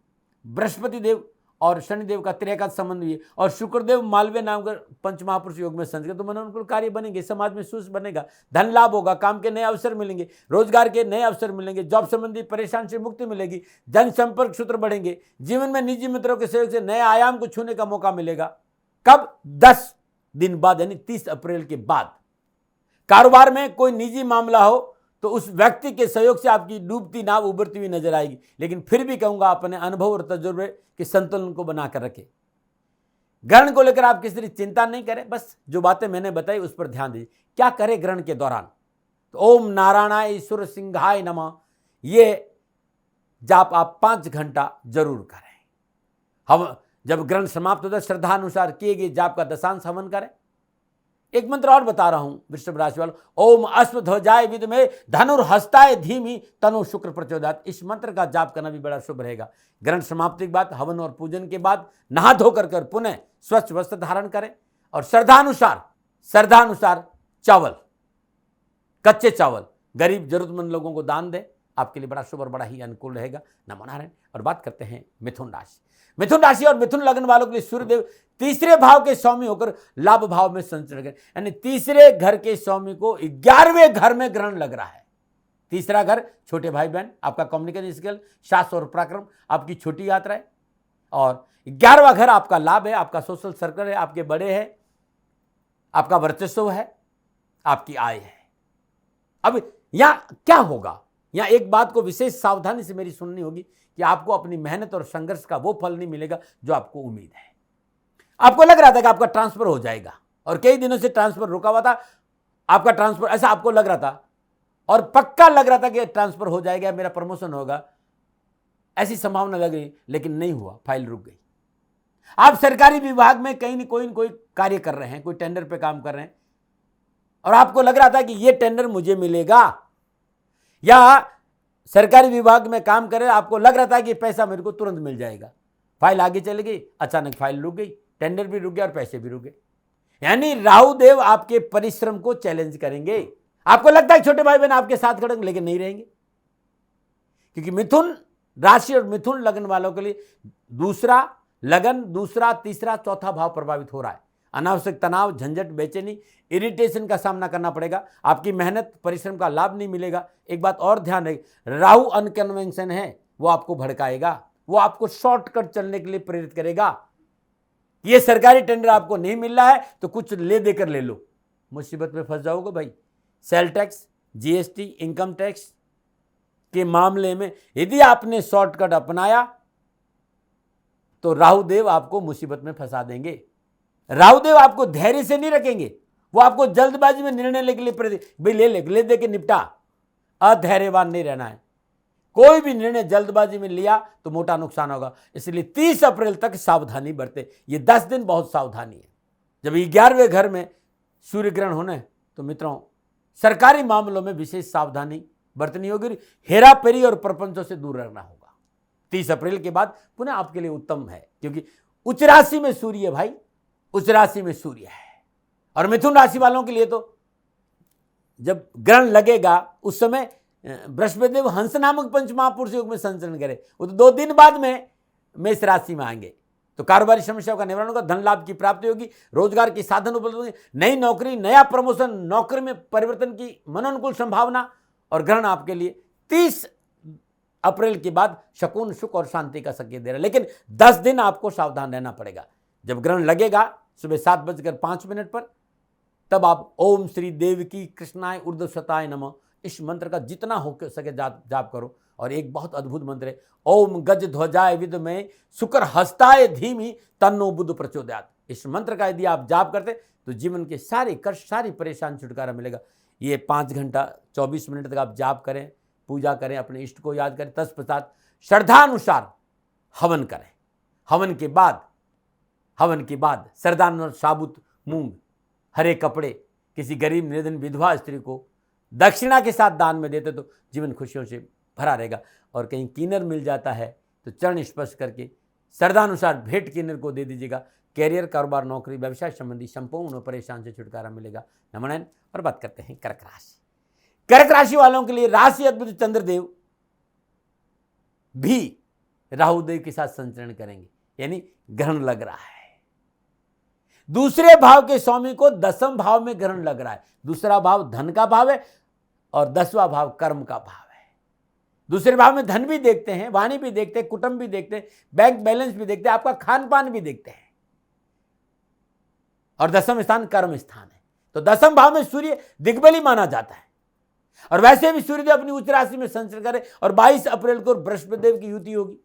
बृहस्पति देव और शनिदेव का त्रिएकाद संबंध भी है, और शुक्रदेव मालवीय नाम का पंचमहापुरुष योग में संस्कृत, तो मनोनुकूल कार्य बनेंगे, समाज में सुख बनेगा, धन लाभ होगा, काम के नए अवसर मिलेंगे, रोजगार के नए अवसर मिलेंगे, जॉब संबंधी परेशानी से मुक्ति मिलेगी, जनसंपर्क सूत्र बढ़ेंगे, जीवन में निजी मित्रों के सहयोग से नए आयाम को छूने का मौका मिलेगा। कब? 10 दिन बाद, यानी 30 अप्रैल के बाद। कारोबार में कोई निजी मामला हो तो उस व्यक्ति के सहयोग से आपकी डूबती नाव उभरती हुई नजर आएगी, लेकिन फिर भी कहूंगा अपने अनुभव और तजुर्बे के संतुलन को बनाकर रखें। ग्रहण को लेकर आप किसी चिंता नहीं करें, बस जो बातें मैंने बताई उस पर ध्यान दीजिए। क्या करें ग्रहण के दौरान? तो ओम नारायणाय ईश्वर सिंहाय नमः, ये जाप आप 5 घंटा जरूर करें। हम जब ग्रहण समाप्त होता है श्रद्धानुसार किए गए जाप का दशांश हवन करें। एक मंत्र और बता रहा हूं वृषभ राशि वालों, ओम अश्वध्वजाय विद्महे धनुर्हस्ताय धीमहि तनो शुक्र प्रचोदयात्। इस मंत्र का जाप करना भी बड़ा शुभ रहेगा। ग्रहण समाप्ति के बाद हवन और पूजन के बाद नहा धोकर कर पुनः स्वच्छ वस्त्र धारण करें और श्रद्धानुसार चावल, कच्चे चावल गरीब जरूरतमंद लोगों को दान दें। आपके लिए बड़ा शुभ और बड़ा ही अनुकूल रहेगा। नमो नारायण। और बात करते हैं मिथुन राशि। मिथुन राशि और मिथुन लगन वालों के लिए सूर्यदेव तीसरे भाव के स्वामी होकर लाभ भाव में संचरण करें, यानी तीसरे घर के स्वामी को 11वें घर में ग्रहण लग रहा है। तीसरा घर छोटे भाई बहन, आपका कम्युनिकेशन स्किल, शास्त्र और पराक्रम, आपकी छोटी यात्रा है। और 11वां घर आपका लाभ है, आपका सोशल सर्कल है, आपके बड़े हैं, आपका वर्चस्व है, आपकी आय है। अब यहां क्या होगा, यहां एक बात को विशेष सावधानी से मेरी सुननी होगी कि आपको अपनी मेहनत और संघर्ष का वो फल नहीं मिलेगा जो आपको उम्मीद है। आपको लग रहा था कि आपका ट्रांसफर हो जाएगा और कई दिनों से ट्रांसफर रुका हुआ था, आपका ट्रांसफर ऐसा आपको लग रहा था और पक्का लग रहा था कि ट्रांसफर हो जाएगा, मेरा प्रमोशन होगा, ऐसी संभावना लग रही, लेकिन नहीं हुआ, फाइल रुक गई। आप सरकारी विभाग में कहीं न कोई कार्य कर रहे हैं, कोई टेंडर पे काम कर रहे हैं और आपको लग रहा था कि ये टेंडर मुझे मिलेगा, या सरकारी विभाग में काम करे, आपको लग रहा था कि पैसा मेरे को तुरंत मिल जाएगा, फाइल आगे चली गई, अचानक फाइल रुक गई, टेंडर भी रुक गया और पैसे भी रुक गए। यानी राहु देव आपके परिश्रम को चैलेंज करेंगे। आपको लगता है छोटे भाई बहन आपके साथ खड़े, लेकिन नहीं रहेंगे, क्योंकि मिथुन राशि और मिथुन लगन वालों के लिए दूसरा लगन, दूसरा, तीसरा, चौथा भाव प्रभावित हो रहा है। अनावश्यक तनाव, झंझट, बेचैनी, इरिटेशन का सामना करना पड़ेगा। आपकी मेहनत परिश्रम का लाभ नहीं मिलेगा। एक बात और ध्यान रहे, राहु अनकन्वेंशन है, वो आपको भड़काएगा, वो आपको शॉर्टकट चलने के लिए प्रेरित करेगा। ये सरकारी टेंडर आपको नहीं मिल रहा है तो कुछ ले देकर ले लो, मुसीबत में फंस जाओगे भाई। Sale tax, GST, income tax के मामले में यदि आपने शॉर्टकट अपनाया तो राहुदेव आपको मुसीबत में फंसा देंगे। राहुदेव आपको धैर्य से नहीं रखेंगे, वो आपको जल्दबाजी में निर्णय लेने के लिए प्रेरित, भाई ले दे के निपटा। अधैर्यवान नहीं रहना है। कोई भी निर्णय जल्दबाजी में लिया तो मोटा नुकसान होगा, इसलिए 30 अप्रैल तक सावधानी बरते। ये 10 दिन बहुत सावधानी है। जब 11वें घर में सूर्य ग्रहण होने तो मित्रों सरकारी मामलों में विशेष सावधानी बरतनी होगी, हेरा फेरी और प्रपंचों से दूर रहना होगा। 30 अप्रैल के बाद पुनः आपके लिए उत्तम है, क्योंकि उच्च राशि में सूर्य है भाई, उच्च राशि में सूर्य है। और मिथुन राशि वालों के लिए तो जब ग्रहण लगेगा उस समय बृहस्पति देव हंस नामक पंच महापुरुष योग में संचरण करे, वो तो 2 दिन बाद में मेष राशि में आएंगे। तो कारोबारी समस्याओं का निवारण होगा, धन लाभ की प्राप्ति होगी, रोजगार के साधन उपलब्ध होंगे, नई नौकरी, नया प्रमोशन, नौकरी में परिवर्तन की मनोनुकूल संभावना। और ग्रहण आपके लिए 30 अप्रैल के बाद शकुन, सुख और शांति का संकेत दे रहा है। लेकिन 10 दिन आपको सावधान रहना पड़ेगा। जब ग्रहण लगेगा सुबह 7:05 पर, तब आप ओम श्री देवकी कृष्णाय ऊर्ध्वशताय नमः इस मंत्र का जितना हो सके जाप करो। और एक बहुत अद्भुत मंत्र है, ओम गज ध्वजाय विद्महे शुक्र हस्ताय धीमहि तन्नो बुध प्रचोदयात्। इस मंत्र का यदि आप जाप करते तो जीवन के सारे कष्ट, सारी परेशान छुटकारा मिलेगा। ये 5 घंटा 24 मिनट तक आप जाप करें, पूजा करें, अपने इष्ट को याद करें, तत्पश्चात श्रद्धानुसार हवन करें। हवन के बाद श्रद्धानुसार साबुत मूंग, हरे कपड़े किसी गरीब निर्धन विधवा स्त्री को दक्षिणा के साथ दान में देते तो जीवन खुशियों से भरा रहेगा। और कहीं किन्नर मिल जाता है तो चरण स्पर्श करके श्रद्धानुसार भेंट किन्नर को दे दीजिएगा। कैरियर, कारोबार, नौकरी, व्यवसाय संबंधी संपूर्ण परेशान से छुटकारा मिलेगा। नमन। और बात करते हैं कर्क राशि। कर्क राशि वालों के लिए राशि अद्भुत चंद्रदेव भी राहुदेव के साथ संचरण करेंगे, यानी ग्रहण लग रहा है। दूसरे भाव के स्वामी को 10वें भाव में ग्रहण लग रहा है। दूसरा भाव धन का भाव है और 10वां भाव कर्म का भाव है। दूसरे भाव में धन भी देखते हैं, वाणी भी देखते हैं, कुटुंब भी देखते हैं, बैंक बैलेंस भी देखते हैं, आपका खान पान भी देखते हैं। और 10वां स्थान कर्म स्थान है, तो 10वें भाव में सूर्य दिग्बली माना जाता है। और वैसे भी सूर्यदेव अपनी उच्च राशि में संचरण करे और 22 अप्रैल को बृहस्पति देव की युति होगी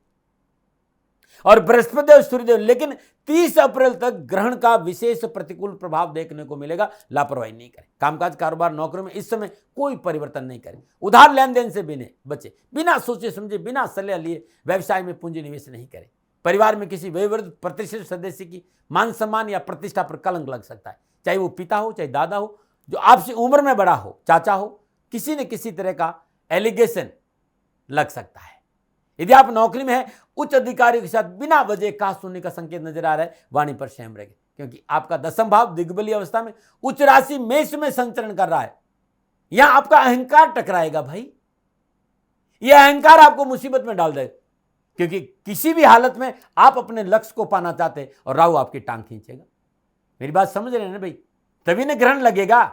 और बृहस्पति देव सूर्यदेव। लेकिन 30 अप्रैल तक ग्रहण का विशेष प्रतिकूल प्रभाव देखने को मिलेगा। लापरवाही नहीं करें। कामकाज, कारोबार, नौकरी में इस समय कोई परिवर्तन नहीं करें। उधार लेन देन से बचे, बिना सोचे समझे, बिना सलाह लिए व्यवसाय में पूंजी निवेश नहीं करें। परिवार में किसी वयोवृद्ध प्रतिष्ठित सदस्य की मान सम्मान या प्रतिष्ठा पर कलंक लग सकता है, चाहे वो पिता हो, चाहे दादा हो, जो आपसे उम्र में बड़ा हो, चाचा हो, किसी न किसी तरह का एलिगेशन लग सकता है। यदि आप नौकरी में हैं, उच्च अधिकारियों के साथ बिना वजह कहा सुनने का संकेत नजर आ रहा है। वाणी पर संयम रखें, क्योंकि आपका 10वां भाव दिग्बली अवस्था में उच्च राशि मेष में संचरण कर रहा है। यहां आपका अहंकार टकराएगा भाई, यह अहंकार आपको मुसीबत में डाल देगा, क्योंकि किसी भी हालत में आप अपने लक्ष्य को पाना चाहते हैं और राहु आपकी टांग खींचेगा। मेरी बात समझ रहे हैं ना भाई? तभी ना ग्रहण लगेगा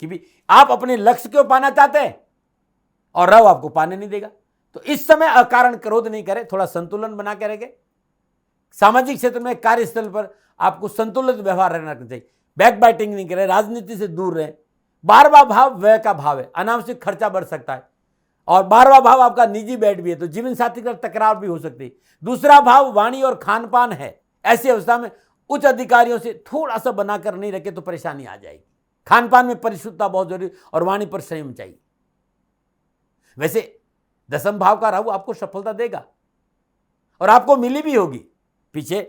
कि भी आप अपने लक्ष्य को पाना चाहते हैं और राहु आपको पाने नहीं देगा। तो इस समय अकारण क्रोध नहीं करें, थोड़ा संतुलन बना के रखें। सामाजिक क्षेत्र में, कार्यस्थल पर आपको संतुलित व्यवहार रहना चाहिए। बैक बाइटिंग नहीं करें, राजनीति से दूर रहें। 12वां भाव व्यय का भाव है, अनावश्यक खर्चा बढ़ सकता है। और 12वां भाव आपका निजी बेड भी है, तो जीवन साथी का टकराव भी हो सकती है। दूसरा भाव वाणी और खान पान है। ऐसी अवस्था में उच्च अधिकारियों से थोड़ा सा बनाकर नहीं रखे तो परेशानी आ जाएगी। खान पान में परिशुद्धता बहुत जरूरी और वाणी पर संयम चाहिए। वैसे 10वें भाव का राहु आपको सफलता देगा और आपको मिली भी होगी। पीछे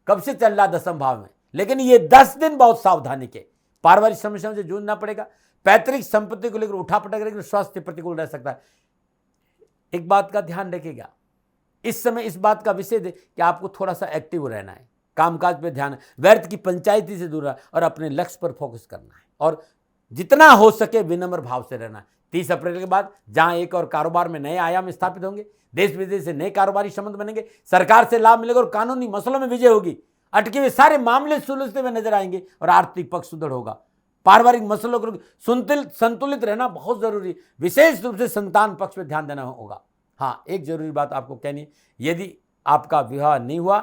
कब से चल रहा 10वें भाव में, लेकिन ये 10 दिन बहुत सावधानी के। पारिवारिक समस्याओं से जूझना पड़ेगा। पैतृक संपत्ति को लेकर उठापटक रहेगी, स्वास्थ्य प्रतिकूल रह सकता है। एक बात का ध्यान रखिएगा, इस समय इस बात का विषय कि आपको थोड़ा सा एक्टिव रहना है, कामकाज पे ध्यान, व्यर्थ की पंचायती से दूर रहना और अपने लक्ष्य पर फोकस करना है और जितना हो सके विनम्र भाव से रहना है। 30 अप्रैल के बाद जहां एक और कारोबार में नए आयाम स्थापित होंगे, देश विदेश से नए कारोबारी संबंध बनेंगे, सरकार से लाभ मिलेगा और कानूनी मसलों में विजय होगी। अटके हुए सारे मामले सुलझते हुए नजर आएंगे और आर्थिक पक्ष सुदृढ़ होगा। पारिवारिक मसलों को संतुलित रहना बहुत जरूरी, विशेष रूप से संतान पक्ष में ध्यान देना होगा। हाँ, एक जरूरी बात आपको कहनी है, यदि आपका विवाह नहीं हुआ,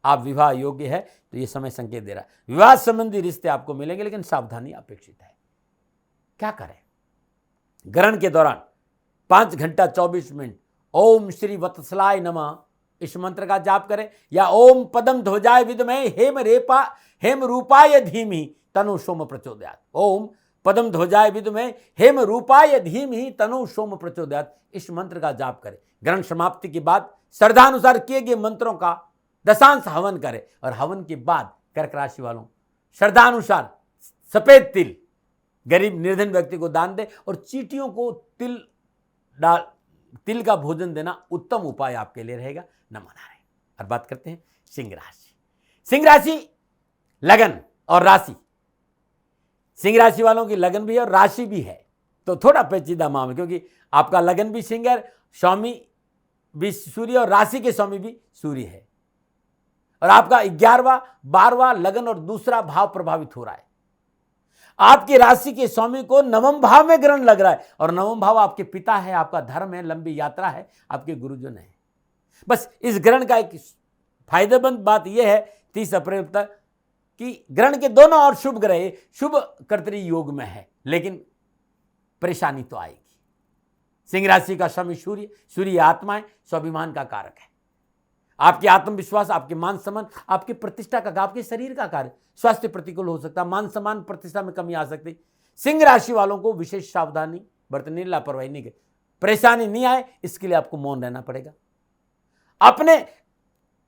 आप विवाह योग्य है, तो ये समय संकेत दे रहा है विवाह संबंधी रिश्ते आपको मिलेंगे, लेकिन सावधानी अपेक्षित है। क्या करें? ग्रहण के दौरान 5 घंटा 24 मिनट ओम श्री वत्सलाय नमः इस मंत्र का जाप करें, या ओम पदम ध्वजाय विद्महे हेम रूपाय धीमहि तनु सोम प्रचोदयात्। ओम पदम ध्वजाय विद्महे हेम रूपाय धीमहि तनु सोम प्रचोदयात्। इस मंत्र का जाप करें। ग्रहण समाप्ति के बाद श्रद्धानुसार किए गए मंत्रों का दशांश हवन करें और हवन के बाद कर्क राशि वालों श्रद्धानुसार सफेद तिल गरीब निर्धन व्यक्ति को दान दें और चींटियों को तिल का भोजन देना उत्तम उपाय आपके लिए रहेगा। नमो नारायण। और बात करते हैं सिंह राशि। सिंह राशि लगन और राशि, सिंह राशि वालों की लगन भी है और राशि भी है, तो थोड़ा पेचीदा मामला, क्योंकि आपका लगन भी सिंह है, स्वामी भी सूर्य और राशि के स्वामी भी सूर्य है, और आपका 11वां 12वां लगन और दूसरा भाव प्रभावित हो रहा है। आपकी राशि के स्वामी को नवम भाव में ग्रहण लग रहा है और नवम भाव आपके पिता है, आपका धर्म है, लंबी यात्रा है, आपके गुरुजन है। बस इस ग्रहण का एक फायदेमंद बात यह है 30 अप्रैल तक कि ग्रहण के दोनों और शुभ ग्रह शुभ कर्तरी योग में है, लेकिन परेशानी तो आएगी। सिंह राशि का स्वामी सूर्य, सूर्य आत्मा है, स्वाभिमान का कारक है। आपके आत्मविश्वास, आपके मान सम्मान, आपकी प्रतिष्ठा का, आपके शरीर का कार्य, स्वास्थ्य प्रतिकूल हो सकता है, मान सम्मान प्रतिष्ठा में कमी आ सकती। सिंह राशि वालों को विशेष सावधानी बरतनी, लापरवाही नहीं की, परेशानी नहीं आए इसके लिए आपको मौन रहना पड़ेगा। अपने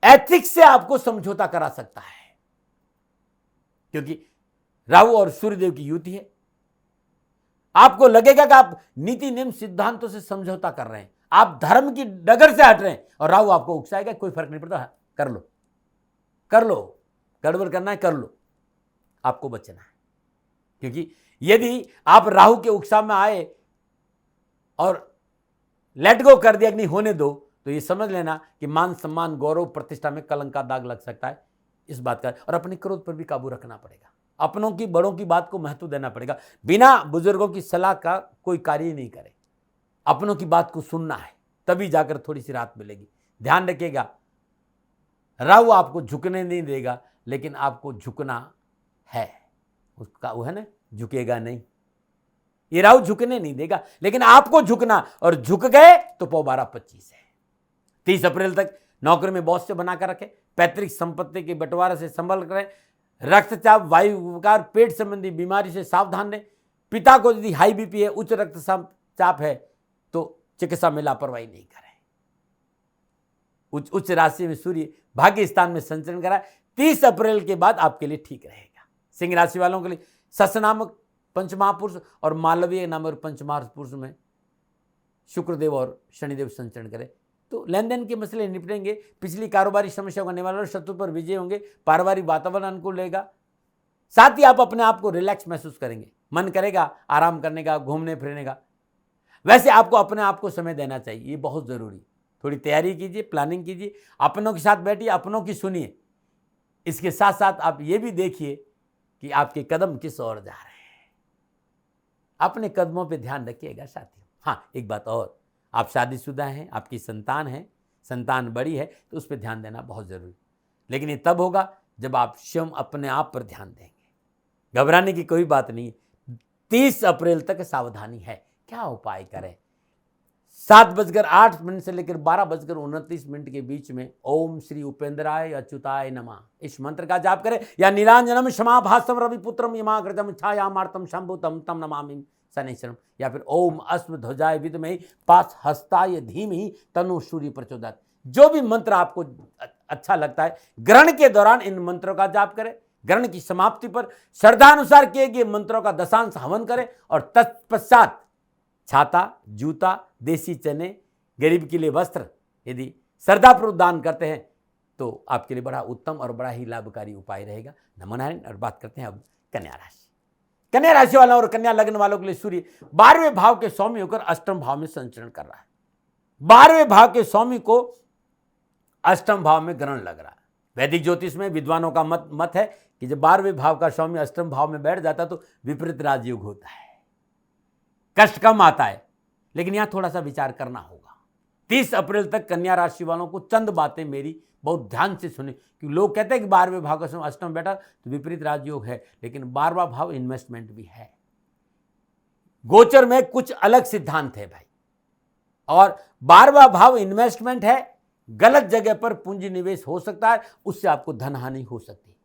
एथिक्स से आपको समझौता करा सकता है, क्योंकि राहु और सूर्यदेव की युति है। आपको लगेगा कि आप नीति नियम सिद्धांतों से समझौता कर रहे हैं, आप धर्म की डगर से हट रहे हैं, और राहु आपको उकसाएगा, कोई फर्क नहीं पड़ता, कर लो कर लो, गड़बड़ करना है कर लो, आपको बचना है। क्योंकि यदि आप राहु के उकसाव में आए और लेट गो कर दिया कि नहीं होने दो, तो ये समझ लेना कि मान सम्मान गौरव प्रतिष्ठा में कलंक का दाग लग सकता है। इस बात का, और अपने क्रोध पर भी काबू रखना पड़ेगा, अपनों की बड़ों की बात को महत्व देना पड़ेगा। बिना बुजुर्गों की सलाह का कोई कार्य नहीं करे, अपनों की बात को सुनना है, तभी जाकर थोड़ी सी राहत मिलेगी। ध्यान रखिएगा, राहु आपको झुकने नहीं देगा, लेकिन आपको झुकना है, उसका वो है ना, झुकेगा नहीं, ये राहु झुकने नहीं देगा, लेकिन आपको झुकना, और झुक गए तो पौ 12-25 है। 30 अप्रैल तक नौकरी में बॉस से बनाकर रखें, पैतृक संपत्ति के बंटवारे से संभल करें, रक्तचाप, वायु विकार, पेट संबंधी बीमारी से सावधान रहें। पिता को यदि हाई बीपी है, उच्च रक्तचाप है, तो चिकित्सा में लापरवाही नहीं करें। उच्च राशि में सूर्य भाग्य स्थान में संचरण करा, 30 अप्रैल के बाद आपके लिए ठीक रहेगा। सिंह राशि वालों के लिए सस नामक पंचमहापुरुष और मालवीय नामक पंचमहापुरुष में शुक्रदेव और शनिदेव संचरण करें, तो लेन देन के मसले निपटेंगे। पिछली कारोबारी समस्याओं का निवारण, शत्रु पर विजय होंगे, पारिवारिक वातावरण अनुकूल रहेगा। साथ ही आप अपने आप को रिलैक्स महसूस करेंगे, मन करेगा आराम करने का, घूमने फिरने का। वैसे आपको अपने आप को समय देना चाहिए, ये बहुत जरूरी। थोड़ी तैयारी कीजिए, प्लानिंग कीजिए, अपनों के साथ बैठिए, अपनों की सुनिए। इसके साथ साथ आप ये भी देखिए कि आपके कदम किस ओर जा रहे हैं, अपने कदमों पे ध्यान रखिएगा साथियों। हाँ, एक बात और, आप शादीशुदा हैं, आपकी संतान है, संतान बड़ी है, तो उस पर ध्यान देना बहुत जरूरी, लेकिन ये तब होगा जब आप स्वयं अपने आप पर ध्यान देंगे। घबराने की कोई बात नहीं। 30 अप्रैल तक सावधानी है। क्या उपाय करें? 7:08 से लेकर 12:29 के बीच में ओम श्री उपेंद्राय अच्युताय नमः इस मंत्र का जाप करें, या नीलांजनम क्षमाभासम रविपुत्रम यमाग्रजम छायामार्तम शंभुतम तम नमामि शनैश्वरम, या फिर ओम अश्वध्वजाय विद्महे पाशहस्ताय धीमहि तनु सूर्य प्रचोदयात्। जो भी मंत्र आपको अच्छा लगता है, ग्रहण के दौरान इन मंत्रों का जाप करें। ग्रहण की समाप्ति पर श्रद्धानुसार किए गए मंत्रों का दशांश हवन करें, और तत्पश्चात छाता, जूता, देसी चने, गरीब के लिए वस्त्र यदि श्रद्धापूर्वक दान करते हैं तो आपके लिए बड़ा उत्तम और बड़ा ही लाभकारी उपाय रहेगा। नमो नारायण। और बात करते हैं अब कन्या राशि। कन्या राशि वालों और कन्या लग्न वालों के लिए सूर्य 12वें भाव के स्वामी होकर अष्टम भाव में संचरण कर रहा है। 12वें भाव के स्वामी को अष्टम भाव में ग्रहण लग रहा है। वैदिक ज्योतिष में विद्वानों का मत है कि जब 12वें भाव का स्वामी अष्टम भाव में बैठ जाता तो विपरीत राजयोग होता है, कष्ट कम आता है, लेकिन यहां थोड़ा सा विचार करना होगा। 30 अप्रैल तक कन्या राशि वालों को चंद बातें मेरी बहुत ध्यान से सुने, क्योंकि लोग कहते हैं कि 12वें भाव का समय अष्टम बैठा तो विपरीत राजयोग है, लेकिन 12वां भाव इन्वेस्टमेंट भी है। गोचर में कुछ अलग सिद्धांत है भाई, और 12वां भाव इन्वेस्टमेंट है। गलत जगह पर पूंजी निवेश हो सकता है, उससे आपको धन हानि हो सकती है।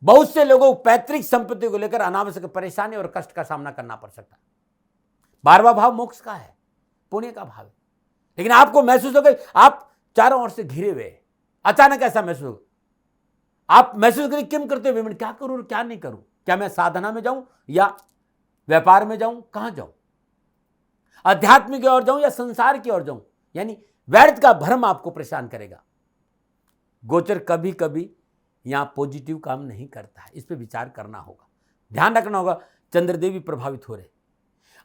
बहुत से लोगों को पैतृक संपत्ति को लेकर अनावश्यक परेशानी और कष्ट का सामना करना पड़ सकता है। 12वां भाव मोक्ष का है, पुण्य का भाव है, लेकिन आपको महसूस होगा आप चारों ओर से घिरे हुए, अचानक ऐसा महसूस होगा। आप महसूस करिए क्यों करते हुए, मैं क्या करूं क्या नहीं करूं, क्या मैं साधना में जाऊं या व्यापार में जाऊं, कहां जाऊं, अध्यात्म की ओर जाऊं या संसार की ओर जाऊं, यानी व्यर्थ का भ्रम आपको परेशान करेगा। गोचर कभी कभी यहां पॉजिटिव काम नहीं करता है, इस पर विचार करना होगा, ध्यान रखना होगा। चंद्रदेव भी प्रभावित हो रहे,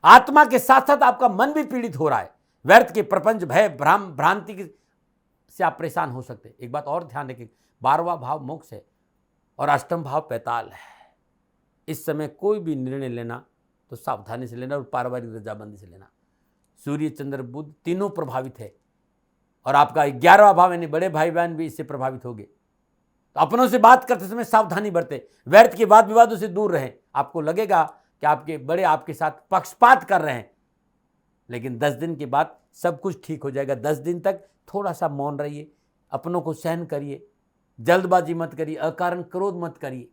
आत्मा के साथ साथ आपका मन भी पीड़ित हो रहा है। व्यर्थ के प्रपंच, भय, भ्रांति से आप परेशान हो सकते हैं। एक बात और ध्यान रखें, 12वां भाव मोक्ष है और अष्टम भाव पैताल है। इस समय कोई भी निर्णय लेना तो सावधानी से लेना और पारिवारिक रजामंदी से लेना। सूर्य, चंद्र, बुध तीनों प्रभावित है और आपका 11वां भाव यानी बड़े भाई बहन भी इससे प्रभावित होंगे। तो अपनों से बात करते समय सावधानी बरतें, व्यर्थ के वाद विवादों से दूर रहें। आपको लगेगा कि आपके बड़े आपके साथ पक्षपात कर रहे हैं, लेकिन 10 दिन के बाद सब कुछ ठीक हो जाएगा। 10 दिन तक थोड़ा सा मौन रहिए, अपनों को सहन करिए, जल्दबाजी मत करिए, अकारण क्रोध मत करिए।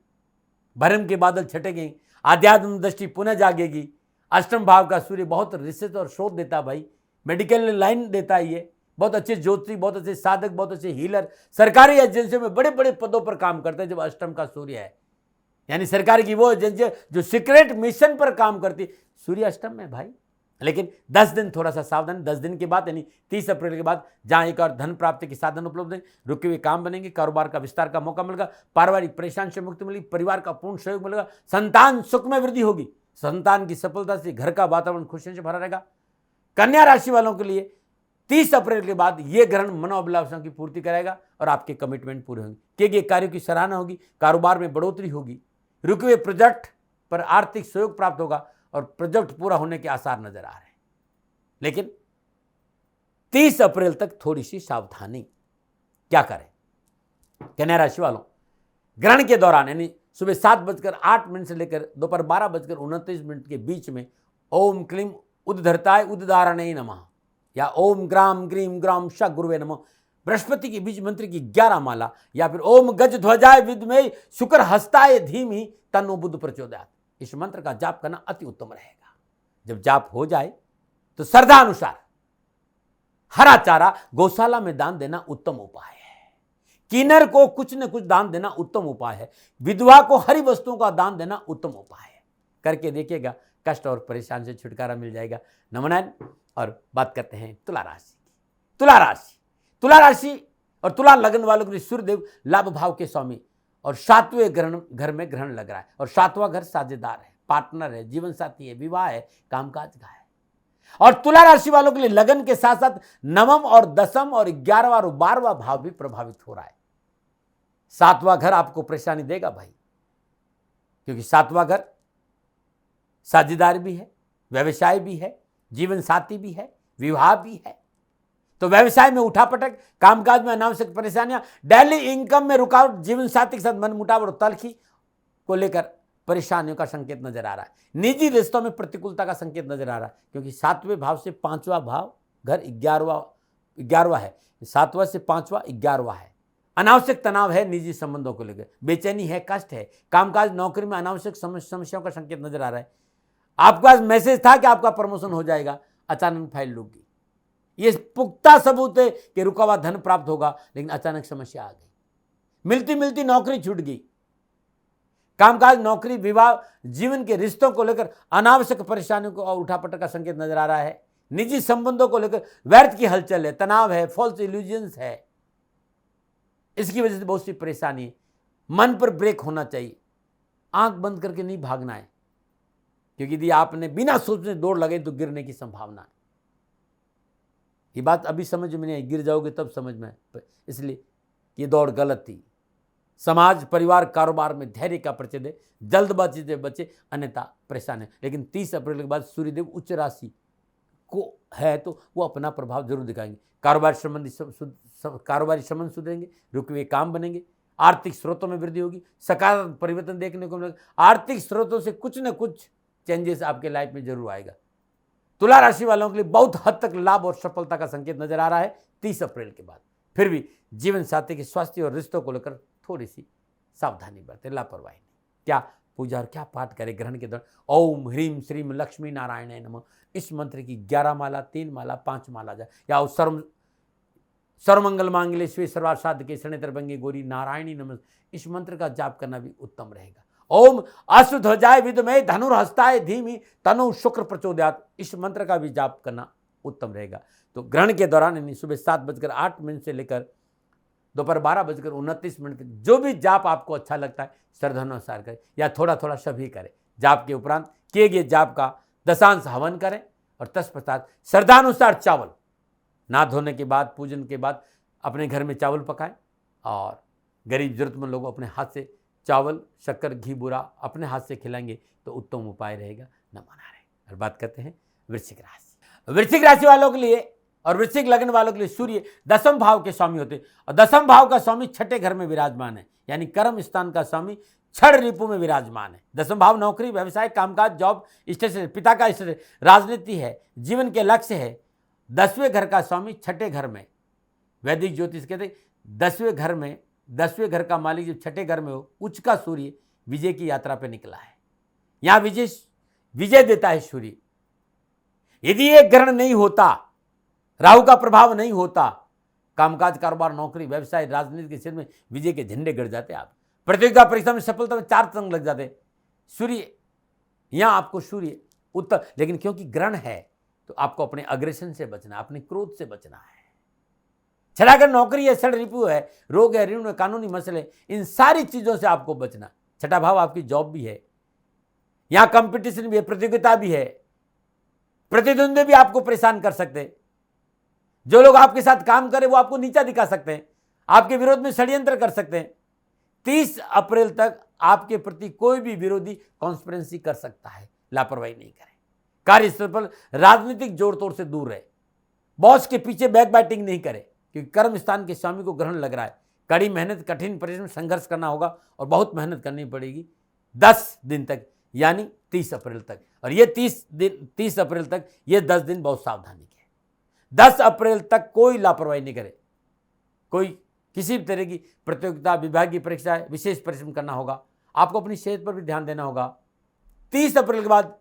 भरम के बादल छटेंगे, आध्यात्म दृष्टि पुनः जागेगी। अष्टम भाव का सूर्य बहुत रिसर्च और शोध देता भाई, मेडिकल लाइन देता है, ये बहुत अच्छे ज्योतिषी, बहुत अच्छे साधक, बहुत अच्छे हीलर सरकारी एजेंसियों में बड़े बड़े पदों पर काम करते हैं जब अष्टम का सूर्य है। यानी सरकार की वो एजेंसी जो सीक्रेट मिशन पर काम करती, सूर्य अष्टम में भाई। लेकिन 10 दिन थोड़ा सा सावधान। 10 दिन के बाद यानी 30 अप्रैल के बाद जहां एक और धन प्राप्ति के साधन उपलब्ध हैं, रुके हुए काम बनेंगे, कारोबार का विस्तार का मौका मिलेगा, पारिवारिक परेशानी से मुक्ति मिलेगी, परिवार का पूर्ण सहयोग मिलेगा, संतान सुख में वृद्धि होगी, संतान की सफलता से घर का वातावरण खुशियों से भरा रहेगा। कन्या राशि वालों के लिए 30 अप्रैल के बाद यह ग्रहण मनोअभिलाषाओं की पूर्ति कराएगा और आपके कमिटमेंट पूरे होंगे, किए गए कार्यों की सराहना होगी, कारोबार में बढ़ोतरी होगी, रुके हुए प्रोजेक्ट पर आर्थिक सहयोग प्राप्त होगा और प्रोजेक्ट पूरा होने के आसार नजर आ रहे हैं। लेकिन 30 अप्रैल तक थोड़ी सी सावधानी। क्या करें? कन्या राशि वालों, ग्रहण के दौरान यानी सुबह 7:08 से लेकर दोपहर 12:29 के बीच में ओम क्लीम उद्धरताय उद्धारणे नमः या ओम ग्राम ग्रीम ग्राम श गुरुवे नमः बृहस्पति के बीज मंत्र की 11 माला या फिर ओम गज ध्वजाय विद्महे शुक्र हस्ताय धीमहि तन्नो बुद्ध प्रचोदयात्, इस मंत्र का जाप करना अति उत्तम रहेगा। जब जाप हो जाए तो श्रद्धा अनुसार हरा चारा गौशाला में दान देना उत्तम उपाय है। किन्नर को कुछ न कुछ दान देना उत्तम उपाय है। विधवा को हरी वस्तुओं का दान देना उत्तम उपाय है। करके देखिएगा, कष्ट और परेशानी से छुटकारा मिल जाएगा। नमन। और बात करते हैं तुला राशि की। तुला राशि और तुला लगन वालों के लिए सूर्यदेव लाभ भाव के स्वामी और 7वें घर में ग्रहण लग रहा है और 7वां घर साझेदार है, पार्टनर है, जीवन साथी है, विवाह है, कामकाज का है। और तुला राशि वालों के लिए लगन के साथ साथ 9वां और 10वां और 11वां और 12वां भाव भी प्रभावित हो रहा है। 7वां घर आपको परेशानी देगा भाई, क्योंकि 7वां घर साझेदार भी है, व्यवसाय भी है, जीवन साथी भी है, विवाह भी है। तो व्यवसाय में उठापटक, कामकाज में अनावश्यक परेशानियां, डेली इनकम में रुकावट, जीवन साथी के साथ मनमुटाव और तल्खी को लेकर परेशानियों का संकेत नजर आ रहा है। निजी रिश्तों में प्रतिकूलता का संकेत नजर आ रहा है, क्योंकि 7वें भाव से 5वां भाव घर 11वां है, 7वां से 5वां 11वां है। अनावश्यक तनाव है निजी संबंधों को लेकर, बेचैनी है, कष्ट है, कामकाज नौकरी में अनावश्यक समस्याओं का संकेत नजर आ रहा है। आपके पास मैसेज था कि आपका प्रमोशन हो जाएगा, अचानक फाइल रुक गई। ये पुख्ता सबूत है कि रुका हुआ धन प्राप्त होगा, लेकिन अचानक समस्या आ गई। मिलती मिलती नौकरी छूट गई। कामकाज, नौकरी, विवाह, जीवन के रिश्तों को लेकर अनावश्यक परेशानियों को और उठापटक का संकेत नजर आ रहा है। निजी संबंधों को लेकर व्यर्थ की हलचल है, तनाव है, फॉल्स इल्यूजन्स है। इसकी वजह से बहुत सी परेशानी है। मन पर ब्रेक होना चाहिए, आंख बंद करके नहीं भागना है, क्योंकि यदि आपने बिना सोचने दौड़ लगे तो गिरने की संभावना है। ये बात अभी समझ में नहीं आई, गिर जाओगे तब समझ में, इसलिए ये दौड़ गलत थी। समाज, परिवार, कारोबार में धैर्य का परिचय दे, जल्दबाजी से बचे, अन्यथा परेशान है। लेकिन 30 अप्रैल के बाद सूर्यदेव उच्च राशि को है तो वो अपना प्रभाव जरूर दिखाएंगे। कारोबारी संबंध सुधरेंगे, रुके हुए काम बनेंगे, आर्थिक स्रोतों में वृद्धि होगी, सकारात्मक परिवर्तन देखने को मिलेगा। आर्थिक स्रोतों से कुछ न कुछ चेंजेस आपके लाइफ में जरूर आएगा। तुला राशि वालों के लिए बहुत हद तक लाभ और सफलता का संकेत नजर आ रहा है 30 अप्रैल के बाद। फिर भी जीवन साथी के स्वास्थ्य और रिश्तों को लेकर थोड़ी सी सावधानी बरतें, लापरवाही नहीं। क्या पूजा और क्या पाठ करें ग्रहण के दौरान? ओम ह्रीम श्रीम लक्ष्मी नारायण नमः, इस मंत्र की 11 माला, 3 माला, 5 माला जाए, या सर्वमंगल मांगल्ये शिवे सर्वार्थ साधके शरण्ये त्र्यंबके गौरी नारायणी नमः, इस मंत्र का जाप करना भी उत्तम रहेगा। ओम अश्वध्वजाय विद्महे धनुर्हस्ताय धीमहि तन्नो शुक्र प्रचोदयात्, इस मंत्र का भी जाप करना उत्तम रहेगा। तो ग्रहण के दौरान यानी सुबह 7:08 से लेकर दोपहर 12:29 तक जो भी जाप आपको अच्छा लगता है श्रद्धानुसार करें, या थोड़ा थोड़ा सभी करें। जाप के उपरांत किए गए जाप का दशांश हवन करें, और तत्पश्चात श्रद्धानुसार चावल नहा धोने के बाद, पूजन के बाद अपने घर में चावल पकाएं, और गरीब जरूरतमंद लोगों अपने हाथ से चावल, शक्कर, घी, बूरा अपने हाथ से खिलाएंगे तो उत्तम उपाय रहेगा, न मना रहे। और बात करते हैं वृश्चिक राशि। वृश्चिक राशि वालों के लिए और वृश्चिक लग्न वालों के लिए सूर्य 10वें भाव के स्वामी होते हैं, और 10वें भाव का स्वामी छठे घर में विराजमान है, यानी कर्म स्थान का स्वामी छठ रिपु में विराजमान है। 10वां भाव नौकरी, व्यवसाय, कामकाज, जॉब, स्टेटस, पिता का स्टेटस, राजनीति है, जीवन के लक्ष्य है। 10वें घर का स्वामी छठे घर में, वैदिक ज्योतिष कहते हैं 10वें घर में, 10वें घर का मालिक जब छठे घर में हो, उच्च का सूर्य विजय की यात्रा पर निकला है। यहां विजय देता है सूर्य। यदि एक ग्रहण नहीं होता, राहु का प्रभाव नहीं होता, कामकाज, कारोबार, नौकरी, व्यवसाय, राजनीति के क्षेत्र में विजय के झंडे गड़ जाते। आप प्रतियोगिता परीक्षा में सफलता में 4 तंग लग जाते। सूर्य, यहां आपको सूर्य उत्तर, लेकिन क्योंकि ग्रहण है तो आपको अपने अग्रेशन से बचना है, अपने क्रोध से बचना है। छठा घर नौकरी है, षड रिपु है, रोग है, ऋण है, कानूनी मसले, इन सारी चीजों से आपको बचना। छठा भाव आपकी जॉब भी है, यहां कंपटीशन भी है, प्रतियोगिता भी है, प्रतिद्वंदी भी आपको परेशान कर सकते हैं। जो लोग आपके साथ काम करें वो आपको नीचा दिखा सकते हैं, आपके विरोध में षड्यंत्र कर सकते हैं। 30 अप्रैल तक आपके प्रति कोई भी विरोधी कॉन्स्पिरेंसी कर सकता है, लापरवाही नहीं करें। कार्यस्थल पर राजनीतिक जोड़ तोड़ से दूर रहे, बॉस के पीछे बैक बैटिंग नहीं करें, क्योंकि कर्म स्थान के स्वामी को ग्रहण लग रहा है। कड़ी मेहनत, कठिन परिश्रम, संघर्ष करना होगा और बहुत मेहनत करनी पड़ेगी 10 दिन तक, यानी 30 अप्रैल तक। और ये 30 अप्रैल तक ये 10 दिन बहुत सावधानी के। 10 अप्रैल तक कोई लापरवाही नहीं करे, कोई किसी भी तरह की प्रतियोगिता, विभागीय परीक्षा, विशेष परिश्रम करना होगा। आपको अपनी सेहत पर भी ध्यान देना होगा। 30 अप्रैल के बाद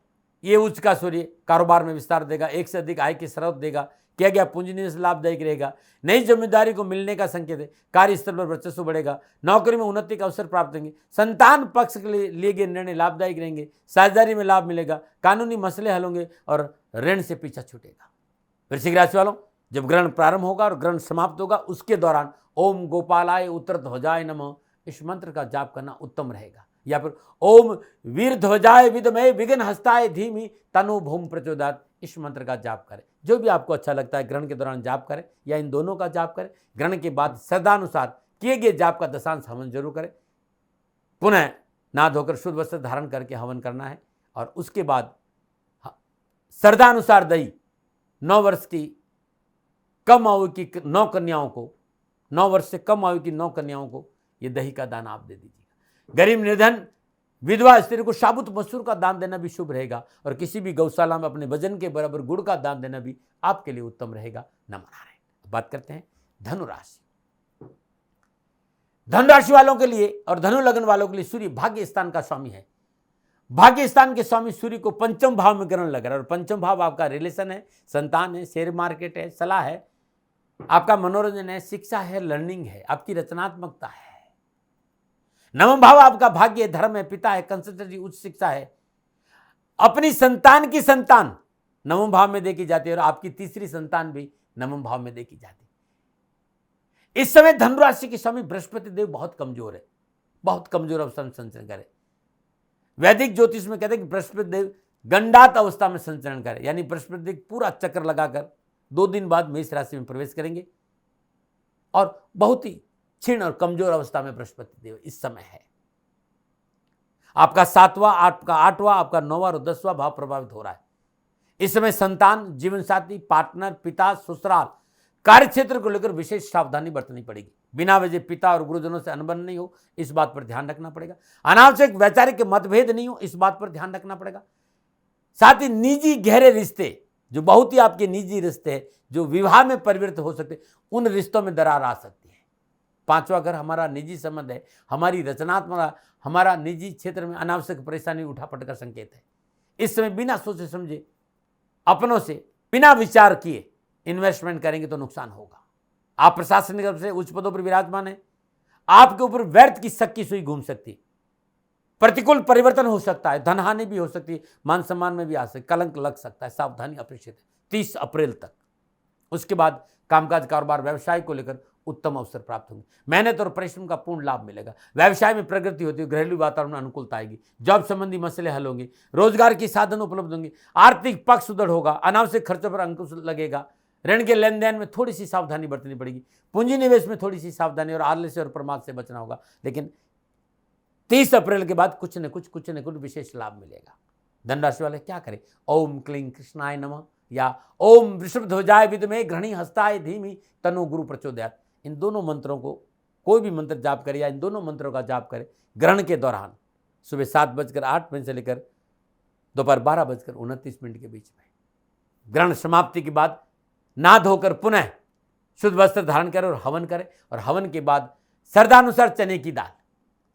ये उच्च का सूर्य कारोबार में विस्तार देगा, एक से अधिक आय के स्रोत देगा, किया गया पूंजी निवेश लाभदायक रहेगा, नई जिम्मेदारी को मिलने का संकेत है, कार्यस्थल पर वर्चस्व बढ़ेगा, नौकरी में उन्नति का अवसर प्राप्त होंगे, संतान पक्ष के लिए गए निर्णय लाभदायक रहेंगे, साझेदारी में लाभ मिलेगा, कानूनी मसले हल होंगे और ऋण से पीछा छूटेगा। वृश्चिक राशि वालों, जब ग्रहण प्रारंभ होगा और ग्रहण समाप्त होगा, उसके दौरान ओम गोपालाय उत्तरध्वजाय नमः, इस मंत्र का जाप करना उत्तम रहेगा। या फिर ओम वीरध्वजाय विद्महे विघ्नहस्ताय धीमहि तन्नो भूम प्रचोदयात्, इस मंत्र का जाप करें। जो भी आपको अच्छा लगता है ग्रहण के दौरान जाप करें, या इन दोनों का जाप करें। ग्रहण के बाद श्रद्धानुसार किए गए जाप का दशांश हवन जरूर करें। पुनः नहा धोकर शुद्ध वस्त्र धारण करके हवन करना है, और उसके बाद श्रद्धानुसार दही 9 वर्ष की कम आयु की 9 कन्याओं को, 9 वर्ष से कम आयु की 9 कन्याओं को ये दही का दान आप दे दीजिएगा। गरीब, निर्धन, विधवा स्त्री को साबुत मसूर का दान देना भी शुभ रहेगा, और किसी भी गौशाला में अपने वजन के बराबर गुड़ का दान देना भी आपके लिए उत्तम रहेगा, न मना रहे। बात करते हैं धनुराशि। धनुराशि वालों के लिए और धनु लग्न वालों के लिए सूर्य भाग्य स्थान का स्वामी है। भाग्य स्थान के स्वामी सूर्य को 5वें भाव में ग्रहण लग रहा है, और 5वां भाव आपका रिलेशन है, संतान है, शेयर मार्केट है, सलाह है, आपका मनोरंजन है, शिक्षा है, लर्निंग है, आपकी रचनात्मकता है। 9वां भाव आपका भाग्य है, धर्म है, पिता है, कंसल्टेंसी, उच्च शिक्षा है। अपनी संतान की संतान 9वें भाव में देखी जाती है, और आपकी तीसरी संतान भी 9वें भाव में देखी जाती है। इस समय धनुराशि के स्वामी बृहस्पति देव बहुत कमजोर है, बहुत कमजोर अवस्था में संचरण करे। वैदिक ज्योतिष में कहते हैं कि बृहस्पति देव गंडात अवस्था में संचरण करे, यानी बृहस्पति देव पूरा चक्कर लगाकर 2 दिन बाद मेष राशि में प्रवेश करेंगे, और बहुत ही क्षीण और कमजोर अवस्था में बृहस्पति देव इस समय है। आपका 7वां, आपका 8वां, आपका 9वां और 10वां भाव प्रभावित हो रहा है। इस समय संतान, जीवन साथी, पार्टनर, पिता, ससुराल, कार्य क्षेत्र को लेकर विशेष सावधानी बरतनी पड़ेगी। बिना वजह पिता और गुरुजनों से अनबन नहीं हो, इस बात पर ध्यान रखना पड़ेगा। अनावश्यक वैचारिक मतभेद नहीं हो, इस बात पर ध्यान रखना पड़ेगा। साथ ही निजी गहरे रिश्ते, जो बहुत ही आपके निजी रिश्ते हैं, जो विवाह में परिवर्तित हो सकते, उन रिश्तों में दरार आ सकती है। पांचवा घर हमारा निजी संबंध है, हमारी रचनात्मक, हमारा निजी क्षेत्र में अनावश्यक परेशानी उठा पटक का संकेत है। इस समय बिना सोचे समझे अपनों से बिना विचार किए इन्वेस्टमेंट करेंगे तो नुकसान होगा। आप प्रशासनिक रूप से उच्च पदों पर विराजमान है, आपके ऊपर व्यर्थ की शक की सुई घूम सकती है, प्रतिकूल परिवर्तन हो सकता है, धन हानि भी हो सकती है, मान सम्मान में भी आ सकती है, कलंक लग सकता है, सावधानी अपेक्षित है 30 अप्रैल तक। उसके बाद कामकाज, कारोबार, व्यवसाय को लेकर उत्तम अवसर प्राप्त होंगे, मेहनत और परिश्रम का पूर्ण लाभ मिलेगा, व्यवसाय में प्रगति होती है, घरेलू वातावरण में अनुकूलता आएगी, जॉब संबंधी मसले हल होंगे, रोजगार के साधन उपलब्ध होंगे, आर्थिक पक्ष सुदृढ़ होगा, अनावश्यक खर्चों पर अंकुश लगेगा, ऋण के लेन देन में थोड़ी सी सावधानी बरतनी पड़ेगी, पूंजी निवेश में थोड़ी सी सावधानी और आलस्य और प्रमाद से बचना होगा। लेकिन 30 अप्रैल के बाद कुछ न कुछ विशेष लाभ मिलेगा। धन राशि वाले क्या करें? ओम क्लीं कृष्णाय नमः या ओम वृषभध्वजाय विद्महे ग्रहणी हस्ताय धीमहि तन्नो गुरु प्रचोदयात्। इन दोनों मंत्रों को कोई भी मंत्र जाप करे या इन दोनों मंत्रों का जाप करे ग्रहण के दौरान सुबह 7:08 से लेकर दोपहर 12:29 के बीच में। ग्रहण समाप्ति के बाद नहा धोकर पुनः शुद्ध वस्त्र धारण करें और हवन करें, और हवन के बाद श्रद्धानुसार चने की दाल,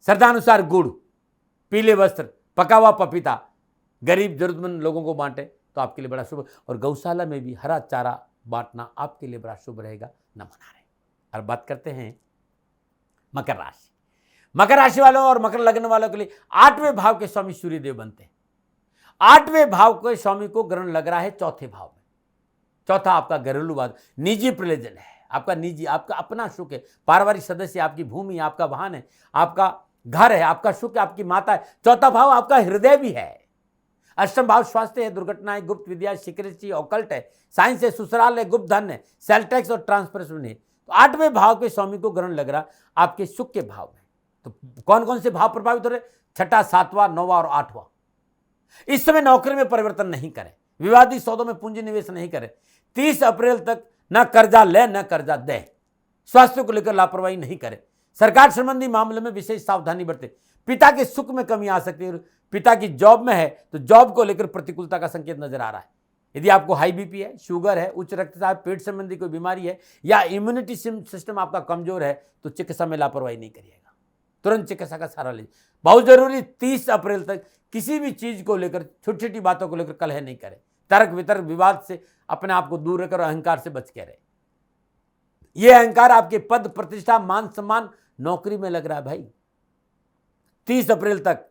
श्रद्धानुसार गुड़, पीले वस्त्र, पका हुआ पपीता गरीब जरूरतमंद लोगों को बांटे तो आपके लिए बड़ा शुभ। और गौशाला में भी हरा चारा बांटना आपके लिए बड़ा शुभ रहेगा। न मना रहे। और बात करते हैं मकर राशि। मकर राशि वालों और मकर लग्न वालों के लिए 8वें भाव के स्वामी सूर्यदेव बनते हैं। 8वें भाव के स्वामी को ग्रहण लग रहा है चौथे भाव में। चौथा आपका घरेलूवाद, निजी प्रयोजन है, आपका निजी, आपका अपना सुख है, पारिवारिक सदस्य, आपकी भूमि, आपका वाहन है, आपका घर है, आपका सुख है, आपकी माता है। चौथा भाव आपका हृदय भी है। अष्टम भाव स्वास्थ्य है, दुर्घटनाएं, गुप्त विद्या, सिक्रेसी, ऑकल्ट है, साइंस है, ससुराल है, गुप्त धन है, सेल टैक्स और ट्रांसफर है। तो 8वें भाव के स्वामी को ग्रहण लग रहा आपके सुख के भाव में। तो कौन कौन से भाव प्रभावित हो रहे? 6ठा, 7वां, 9वां और 8वां। इस समय नौकरी में परिवर्तन नहीं करें, विवादित सौदों में पूंजी निवेश नहीं करें। 30 अप्रैल तक न कर्जा ले न कर्जा दे। स्वास्थ्य को लेकर लापरवाही नहीं करें। सरकार संबंधी मामले में विशेष सावधानी बरतें। पिता के सुख में कमी आ सकती है। पिता की जॉब में है तो जॉब को लेकर प्रतिकूलता का संकेत नजर आ रहा है। यदि आपको हाई बीपी है, शुगर है, उच्च रक्तचाप, पेट संबंधी कोई बीमारी है या इम्यूनिटी सिस्टम आपका कमजोर है तो चिकित्सा में लापरवाही नहीं करिएगा, तुरंत चिकित्सा का सहारा लीजिए। बहुत जरूरी 30 अप्रैल तक किसी भी चीज को लेकर, छोटी छोटी बातों को लेकर कलह नहीं करें। तर्क वितर्क विवाद से अपने आप को दूर रखकर अहंकार से बच के रहे। यह अहंकार आपके पद, प्रतिष्ठा, मान सम्मान, नौकरी में लग रहा है भाई। 30 अप्रैल तक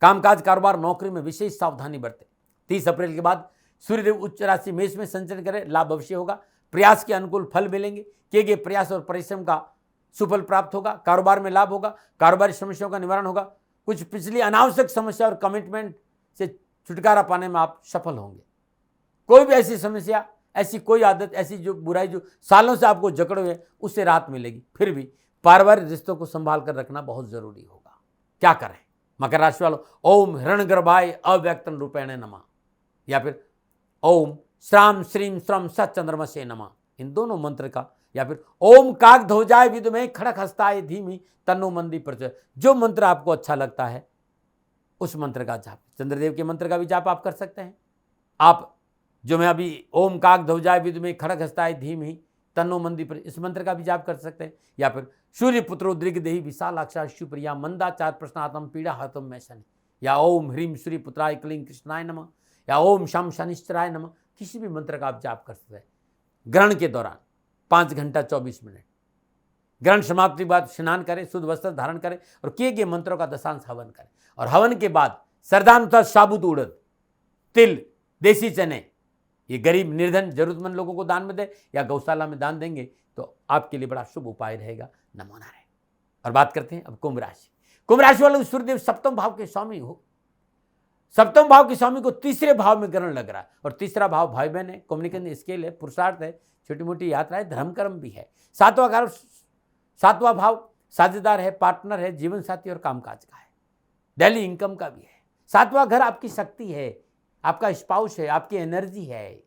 कामकाज, कारोबार, नौकरी में विशेष सावधानी बरतें। 30 अप्रैल के बाद सूर्यदेव उच्च राशि मेष में संचरण करें, लाभ अवश्य होगा। प्रयास के अनुकूल फल मिलेंगे। किए गए प्रयास और परिश्रम का सुफल प्राप्त होगा। कारोबार में लाभ होगा। कारोबारी समस्याओं का निवारण होगा। कुछ पिछली अनावश्यक समस्या और कमिटमेंट से छुटकारा पाने में आप सफल होंगे। कोई भी ऐसी समस्या, ऐसी कोई आदत, ऐसी जो बुराई जो सालों से आपको जकड़े हुए, उससे राहत मिलेगी। फिर भी पारिवारिक रिश्तों को संभाल कर रखना बहुत जरूरी होगा। क्या करें? मकर राशि वालों, ओम हिरण्यगर्भाय अव्यक्तन रूपेण नमः या फिर ओम श्राम श्रीम श्रम सच्चंद्रमसे नमः, इन दोनों मंत्र का, या फिर ओम काकध्वजाय विद्महे खड़ग हस्ताय धीमहि तन्नो मंदी प्रचोदयात्। जो मंत्र आपको अच्छा लगता है उस मंत्र का जाप, चंद्रदेव के मंत्र का भी जाप आप कर सकते हैं। आप जो मैं अभी ओम काकध्वजाय विद्महे खड़ग हस्ताय धीमहि तन्नो मंदी प्रचोदयात्, इस मंत्र का भी जाप कर सकते हैं। या फिर सूर्य पुत्रो दृग्देही विशालाक्षा शिवप्रिया मंदाचार प्रश्नातम पीड़ा हतम में शनि, या ओम ह्रीम सूर्य पुत्राय क्लीं कृष्णाय नमः, या ओम शम शनिश्चराय नमः, किसी भी मंत्र का आप जाप कर सकते हैं। ग्रहण के दौरान 5 घंटा 24 मिनट, ग्रहण समाप्ति के बाद स्नान करें, शुद्ध वस्त्र धारण करें और किए गए मंत्रों का दशांश हवन करें। और हवन के बाद श्रद्धानुसार साबुत उड़द, तिल, देसी चने ये गरीब निर्धन जरूरतमंद लोगों को दान में दें या गौशाला में दान देंगे तो आपके लिए बड़ा शुभ उपाय रहेगा। नमो नारायण। और बात करते हैं अब कुंभ राशि। कुंभ राशि वाले सूर्यदेव सप्तम भाव के स्वामी हो। सप्तम भाव के स्वामी को तीसरे भाव में ग्रहण लग रहा है। और तीसरा भाव भाई बहन है, कम्युनिकेशन स्किल है, पुरुषार्थ है, छोटी मोटी यात्रा है, धर्म कर्म भी है। सातवां भाव साझेदार है, पार्टनर है, जीवन साथी और कामकाज का है, डेली इनकम का भी है। 7वां घर आपकी शक्ति है, आपका स्पाउस है, आपकी एनर्जी है।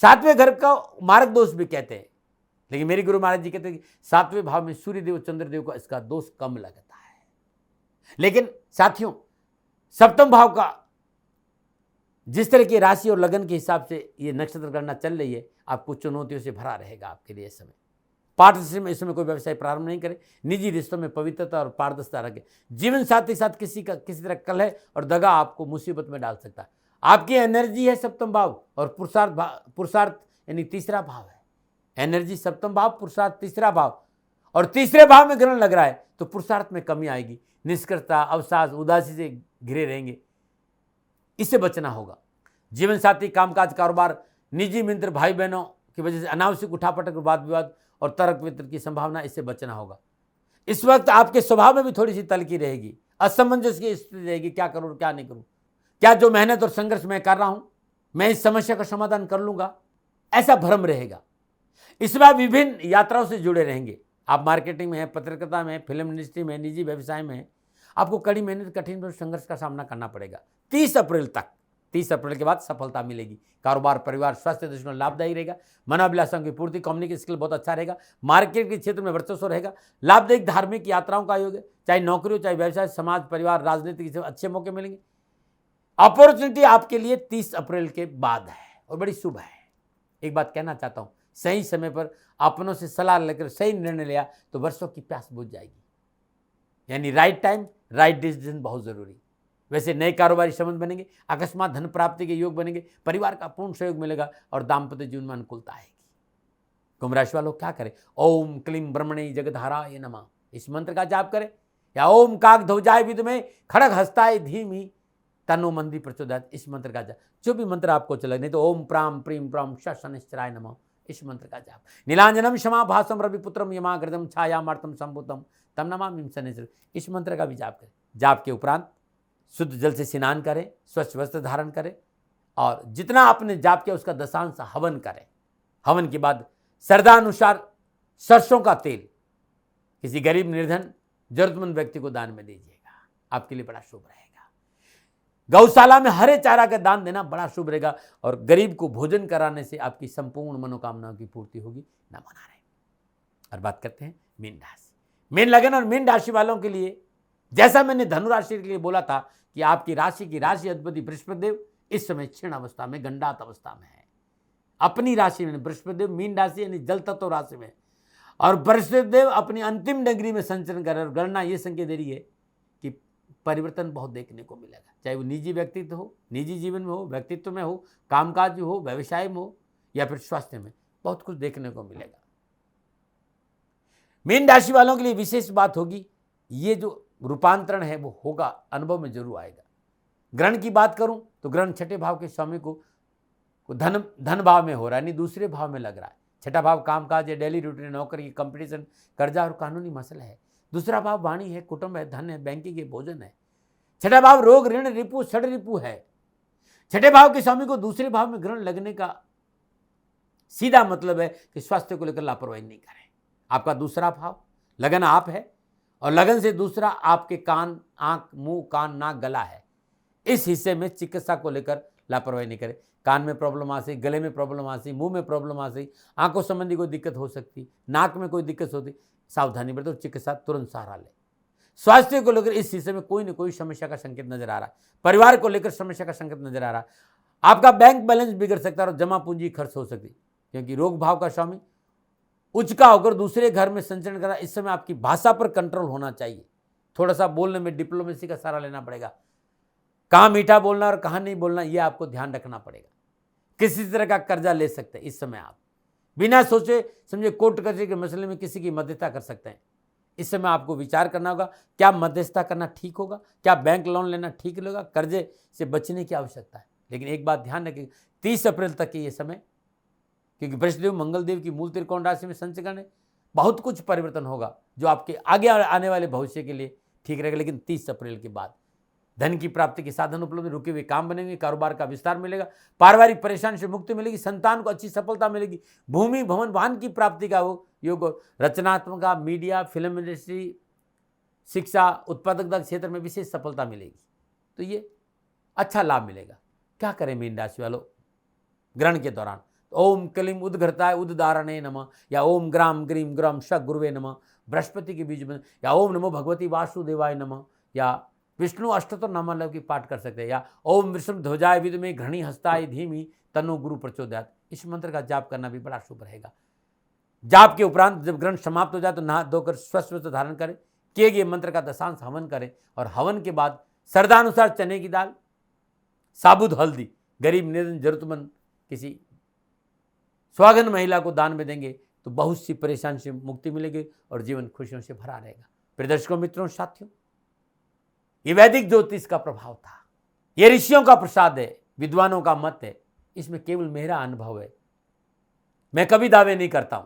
7वें घर का मार्ग दोष भी कहते हैं, लेकिन मेरे गुरु महाराज जी कहते हैं कि 7वें भाव में सूर्यदेव चंद्रदेव का इसका दोष कम लगता है। लेकिन साथियों, सप्तम भाव का जिस तरह की राशि और लगन के हिसाब से ये नक्षत्र गणना चल रही है, आपको चुनौतियों से भरा रहेगा आपके लिए समय। पार्टनरशिप में इस समय कोई व्यवसाय प्रारंभ नहीं करें। निजी रिश्तों में पवित्रता और पारदर्शिता रखें। जीवन साथी के साथ किसी तरह कलह और दगा आपको मुसीबत में डाल सकता है। आपकी एनर्जी है सप्तम भाव और पुरुषार्थ यानी तीसरा भाव है। एनर्जी सप्तम भाव, पुरुषार्थ तीसरा भाव, और तीसरे भाव में ग्रहण लग रहा है तो पुरुषार्थ में कमी आएगी। निष्क्रियता, अवसाद, उदासी से घिरे रहेंगे, इससे बचना होगा। जीवन साथी, कामकाज, कारोबार, निजी मित्र, भाई बहनों की वजह से अनावश्यक उठापटक, वाद विवाद और तर्क वितर्क की संभावना, इससे बचना होगा। इस वक्त आपके स्वभाव में भी थोड़ी सी तल्खी रहेगी, असमंजस की स्थिति रहेगी, क्या करूं क्या नहीं करूं, क्या जो मेहनत और संघर्ष मैं कर रहा हूं मैं इस समस्या का समाधान कर लूंगा, ऐसा भ्रम रहेगा। इस बार विभिन्न यात्राओं से जुड़े रहेंगे। आप मार्केटिंग में हैं, पत्रकारिता में हैं, फिल्म इंडस्ट्री में, निजी व्यवसाय में हैं, आपको कड़ी मेहनत, कठिन संघर्ष का सामना करना पड़ेगा 30 अप्रैल तक। 30 अप्रैल के बाद सफलता मिलेगी। कारोबार, परिवार, स्वास्थ्य दृष्टिकोण लाभदायी रहेगा। मनोभिलाषाओं की पूर्ति, कम्युनिकेशन स्किल बहुत अच्छा रहेगा। मार्केट के क्षेत्र में वर्चस्व रहेगा। लाभदायक धार्मिक यात्राओं का योग है, चाहे नौकरी हो, चाहे व्यवसाय, समाज, परिवार, राजनीति के अच्छे मौके मिलेंगे। अपॉर्चुनिटी आपके लिए 30 अप्रैल के बाद है और बड़ी शुभ है। एक बात कहना चाहता हूं, सही समय पर अपनों से सलाह लेकर सही निर्णय लिया तो वर्षों की प्यास बुझ जाएगी। यानी राइट टाइम राइट डिसीजन बहुत जरूरी। वैसे नए कारोबारी संबंध बनेंगे, अकस्मात धन प्राप्ति के योग बनेंगे, परिवार का पूर्ण सहयोग मिलेगा और दाम्पत्य जीवन में अनुकूलता आएगी। कुंभ राशि वालों क्या करें? ओम क्लीम ब्रह्मणे जगधाराय नमः इस मंत्र का जाप करें, या ओम काक ध्वजाय विद्महे खड़ग हस्ताय धीमहि तन्नो मंदी प्रचोदयात् इस मंत्र का जाप। जो भी मंत्र आपको चले, नहीं तो ओम प्राम प्रीम प्राम शनिश्चराय नमः इस मंत्र का जाप। नीलांजनम क्षमा भासम रविपुत्रम यमाग्रदम छायामार्तम संभूतम तम नमामि शनिश्चर इस मंत्र का भी जाप करें। जाप के उपरांत शुद्ध जल से स्नान करें, स्वच्छ वस्त्र धारण करें और जितना आपने जाप किया उसका दशांश हवन करें। हवन के बाद श्रद्धानुसार सरसों का तेल किसी गरीब, निर्धन, जरूरतमंद व्यक्ति को दान में दीजिएगा, आपके लिए बड़ा शुभ रहेगा। गौशाला में हरे चारा का दान देना बड़ा शुभ रहेगा और गरीब को भोजन कराने से आपकी संपूर्ण मनोकामनाओं की पूर्ति होगी। नमो नारायण। और बात करते हैं मीन राशि। मीन लगन और मीन राशि वालों के लिए, जैसा मैंने धनु राशि के लिए बोला था कि आपकी राशि की राशि अधिपति बृहस्पति देव इस समय क्षीण अवस्था में, गंडात अवस्था में है। अपनी राशि में बृहस्पति देव मीन राशि यानी जल तत्व राशि में, और बृहस्पति देव अपनी अंतिम डिग्री में संचरण कर रहे और गणना ये संकेत दे रही है कि परिवर्तन बहुत देखने को मिलेगा। चाहे वो निजी व्यक्तित्व हो, निजी जीवन में हो, व्यक्तित्व में हो, कामकाज में हो, व्यवसाय में हो या फिर स्वास्थ्य में, बहुत कुछ देखने को मिलेगा। मीन राशि वालों के लिए विशेष बात होगी, ये जो रूपांतरण है वो होगा, अनुभव में जरूर आएगा। ग्रहण की बात करूं तो ग्रहण छठे भाव के स्वामी को धन भाव में हो रहा है, यानी दूसरे भाव में लग रहा है। छठा भाव कामकाज है, डेली रूटीन, नौकरी, कंपटीशन, कर्जा और कानूनी मसला है। दूसरा भाव वाणी है, कुटुंब है, धन है, बैंकिंग है, भोजन है। छठा भाव रोग, ऋण, रिपु, षड रिपु है। छठे भाव के स्वामी को दूसरे भाव में ग्रहण लगने का सीधा मतलब है कि स्वास्थ्य को लेकर लापरवाही नहीं करें। आपका दूसरा भाव लगन आप है और लगन से दूसरा आपके कान, आंख, मुंह, कान, नाक, गला है। इस हिस्से में चिकित्सा को लेकर लापरवाही नहीं करें। कान में प्रॉब्लम आ सकती, गले में प्रॉब्लम आ सकती, मुंह में प्रॉब्लम आ सकती, आंखों संबंधी कोई दिक्कत हो सकती, नाक में कोई दिक्कत होती, सावधानी बरतो, चिकित्सा तुरंत सहारा ले। स्वास्थ्य को लेकर इस हिस्से में कोई न कोई समस्या का संकेत नजर आ रहा है। परिवार को लेकर समस्या का संकेत नजर आ रहा है। आपका बैंक बैलेंस बिगड़ सकता है और जमा पूंजी खर्च हो सकती, क्योंकि रोग भाव का स्वामी उच्च का होकर दूसरे घर में संचरण करा। इस समय आपकी भाषा पर कंट्रोल होना चाहिए। थोड़ा सा बोलने में डिप्लोमेसी का सहारा लेना पड़ेगा। कहाँ मीठा बोलना और कहाँ नहीं बोलना, यह आपको ध्यान रखना पड़ेगा। किसी तरह का कर्जा ले सकते हैं इस समय आप, बिना सोचे समझे कोर्ट कचहरी के मसले में किसी की मध्यस्थता कर सकते हैं। इस समय आपको विचार करना होगा, क्या मध्यस्थता करना ठीक होगा, क्या बैंक लोन लेना ठीक होगा, कर्जे से बचने की आवश्यकता है। लेकिन एक बात ध्यान रखिए, 30 अप्रैल तक के ये समय, क्योंकि बृहस्पति मंगल देव की मूल त्रिकोण राशि में संचरण करने बहुत कुछ परिवर्तन होगा जो आपके आगे आने वाले भविष्य के लिए ठीक रहेगा। लेकिन 30 अप्रैल के बाद धन की प्राप्ति के साधन उपलब्ध, रुके हुए काम बनेंगे, कारोबार का विस्तार मिलेगा, पारिवारिक परेशानी से मुक्ति मिलेगी, संतान को अच्छी सफलता मिलेगी, भूमि, भवन, वाहन की प्राप्ति का वो योग, रचनात्मक, मीडिया, फिल्म इंडस्ट्री, शिक्षा, उत्पादकता क्षेत्र में विशेष सफलता मिलेगी। तो ये अच्छा लाभ मिलेगा। क्या करें मीन राशि वालों ग्रहण के दौरान? ओम क्लीम उद्घृताय उद्धारणे नमः, या ओम ग्राम ग्रीम ग्राम श गुरुवे नमः बृहस्पति के बीज में, या ओम नमो भगवती वासुदेवाय नमः, या विष्णु अष्टोत्तर नामावली की पाठ कर सकते हैं, या ओम विष्णु ध्वजाय विद्महे घृणी हस्ताय धीमहि तन्नो गुरु प्रचोदयात् इस मंत्र का जाप करना भी बड़ा शुभ रहेगा। जाप के उपरांत जब ग्रहण समाप्त हो जाए तो नहा धोकर स्वस्थ वस्त्र धारण करें, किए गए मंत्र का दशांश हवन करें और हवन के बाद श्रद्धानुसार चने की दाल, साबुत हल्दी गरीब निर्धन जरूरतमंद किसी स्वागन महिला को दान में देंगे तो बहुत सी परेशानी से मुक्ति मिलेगी और जीवन खुशियों से भरा रहेगा। प्रिय दर्शकों, मित्रों, साथियों, ये वैदिक ज्योतिष का प्रभाव था, ये ऋषियों का प्रसाद है, विद्वानों का मत है, इसमें केवल मेरा अनुभव है। मैं कभी दावे नहीं करता हूं।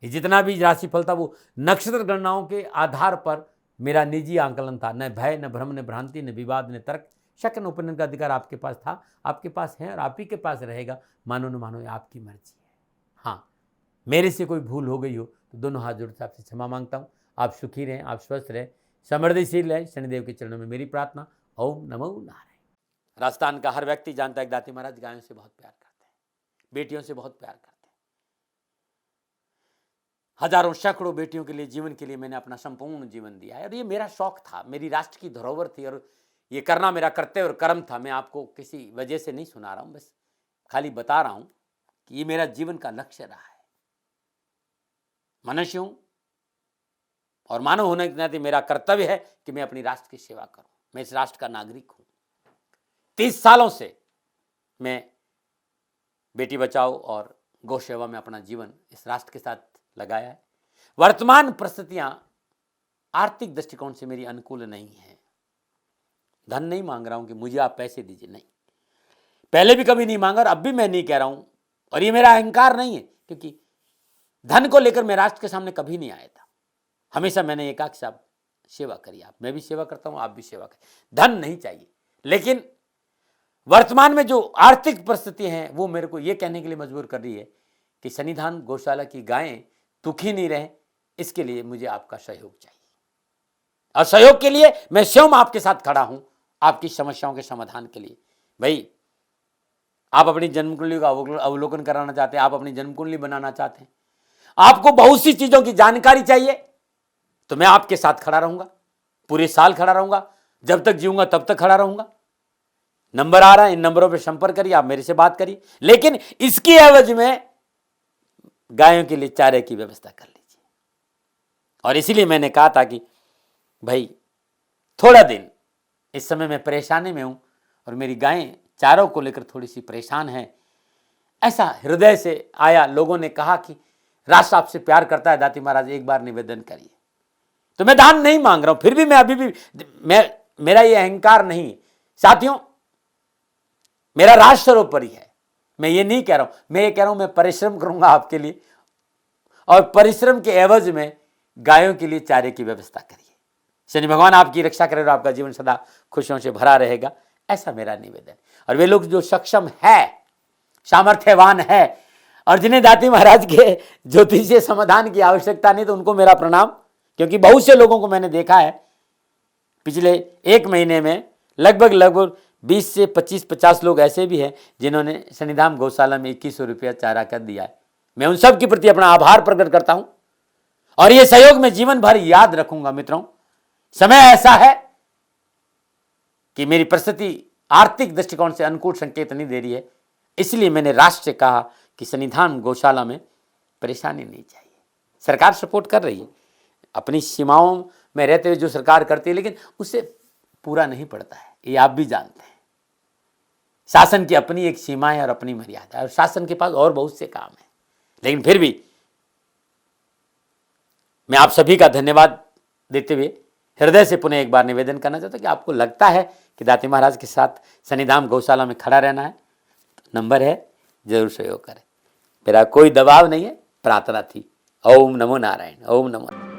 ये जितना भी राशिफल था वो नक्षत्र गणनाओं के आधार पर मेरा निजी आंकलन था। न भय, न भ्रम, न भ्रांति, न विवाद, न तर्क, शक, न उपनयन का अधिकार आपके पास था, आपके पास है और आप ही के पास रहेगा। मानो न मानो, ये आपकी मर्जी है। हाँ, मेरे से कोई भूल हो गई हो तो दोनों हाथ जोड़ से आपसे क्षमा मांगता हूँ। आप सुखी रहें, आप स्वस्थ रहें, समृद्धिशील रहें। शनिदेव के चरणों में मेरी प्रार्थना। ओम नमो नारायण। राजस्थान का हर व्यक्ति जानता है कि दाती महाराज गायों से बहुत प्यार करते हैं, बेटियों से बहुत प्यार करते हैं। हजारों सैकड़ों बेटियों के लिए, जीवन के लिए मैंने अपना संपूर्ण जीवन दिया है और ये मेरा शौक था, मेरी राष्ट्र की धरोहर थी और ये करना मेरा कर्तव्य और कर्म था। मैं आपको किसी वजह से नहीं सुना रहा हूं, बस खाली बता रहा हूं कि ये मेरा जीवन का लक्ष्य रहा है। मनुष्य हूं और मानव होने के नाते मेरा कर्तव्य है कि मैं अपनी राष्ट्र की सेवा करूं। मैं इस राष्ट्र का नागरिक हूं। 30 सालों से मैं बेटी बचाओ और गौ सेवा में अपना जीवन इस राष्ट्र के साथ लगाया है। वर्तमान परिस्थितियां आर्थिक दृष्टिकोण से मेरी अनुकूल नहीं है। धन नहीं मांग रहा हूं कि मुझे आप पैसे दीजिए, नहीं, पहले भी कभी नहीं मांगा और अब भी मैं नहीं कह रहा हूं। और ये मेरा अहंकार नहीं है, क्योंकि धन को लेकर मैं राष्ट्र के सामने कभी नहीं आया था। हमेशा मैंने एक आख साहब सेवा करी, आप, मैं भी सेवा करता हूं, आप भी सेवा करें। धन नहीं चाहिए, लेकिन वर्तमान में जो आर्थिक परिस्थिति हैं वो मेरे को ये कहने के लिए मजबूर कर रही है कि सन्निधान गौशाला की गायें दुखी नहीं रहे, इसके लिए मुझे आपका सहयोग चाहिए। और सहयोग के लिए मैं स्वयं आपके साथ खड़ा हूं, आपकी समस्याओं के समाधान के लिए। भाई, आप अपनी जन्म कुंडली का अवलोकन कराना चाहते हैं, आप अपनी जन्म कुंडली बनाना चाहते हैं, आपको बहुत सी चीजों की जानकारी चाहिए, तो मैं आपके साथ खड़ा रहूंगा, पूरे साल खड़ा रहूंगा, जब तक जीऊंगा तब तक खड़ा रहूंगा। नंबर आ रहा है, इन नंबरों पर संपर्क करिए, आप मेरे से बात करिए, लेकिन इसकी एवज में गायों के लिए चारे की व्यवस्था कर लीजिए। और इसीलिए मैंने कहा था कि भाई थोड़ा दिन, इस समय मैं परेशानी में हूं और मेरी गायें चारों को लेकर थोड़ी सी परेशान हैं। ऐसा हृदय से आया, लोगों ने कहा कि राष्ट्र आपसे प्यार करता है दाती महाराज, एक बार निवेदन करिए। तो मैं दान नहीं मांग रहा हूं, फिर भी मैं अभी भी, मेरा ये अहंकार नहीं साथियों, मेरा राष्ट्र सर्वोपरि है। मैं ये नहीं कह रहा हूं, मैं ये कह रहा हूं मैं परिश्रम करूंगा आपके लिए, और परिश्रम के एवज में गायों के लिए चारे की व्यवस्था करिए। शनि भगवान आपकी रक्षा करे और आपका जीवन सदा खुशियों से भरा रहेगा, ऐसा मेरा निवेदन। और वे लोग जो सक्षम है, सामर्थ्यवान है और जिन्हें दाती महाराज के ज्योतिषीय समाधान की आवश्यकता नहीं, तो उनको मेरा प्रणाम। क्योंकि बहुत से लोगों को मैंने देखा है पिछले एक महीने में, लगभग 20 से 25-50 लोग ऐसे भी हैं जिन्होंने सन्निधान गौशाला में 2100 रुपया चारा कर दिया है। मैं उन सब के प्रति अपना आभार प्रकट करता हूं और ये सहयोग मैं जीवन भर याद रखूंगा। मित्रों, समय ऐसा है कि मेरी परिस्थिति आर्थिक दृष्टिकोण से अनुकूल संकेत नहीं दे रही है, इसलिए मैंने राष्ट्र से कहा कि सन्निधान गौशाला में परेशानी नहीं चाहिए। सरकार सपोर्ट कर रही है, अपनी सीमाओं में रहते हुए जो सरकार करती है, लेकिन उससे पूरा नहीं पड़ता है, ये आप भी जानते हैं। शासन की अपनी एक सीमा है और अपनी मर्यादा है, और शासन के पास और बहुत से काम है। लेकिन फिर भी मैं आप सभी का धन्यवाद देते हुए हृदय से पुनः एक बार निवेदन करना चाहता हूं कि आपको लगता है कि दाती महाराज के साथ सन्निधान गौशाला में खड़ा रहना है, तो नंबर है, जरूर सहयोग करें। मेरा कोई दबाव नहीं है, प्रार्थना थी। ओम नमो नारायण। ओम नमो नारायण।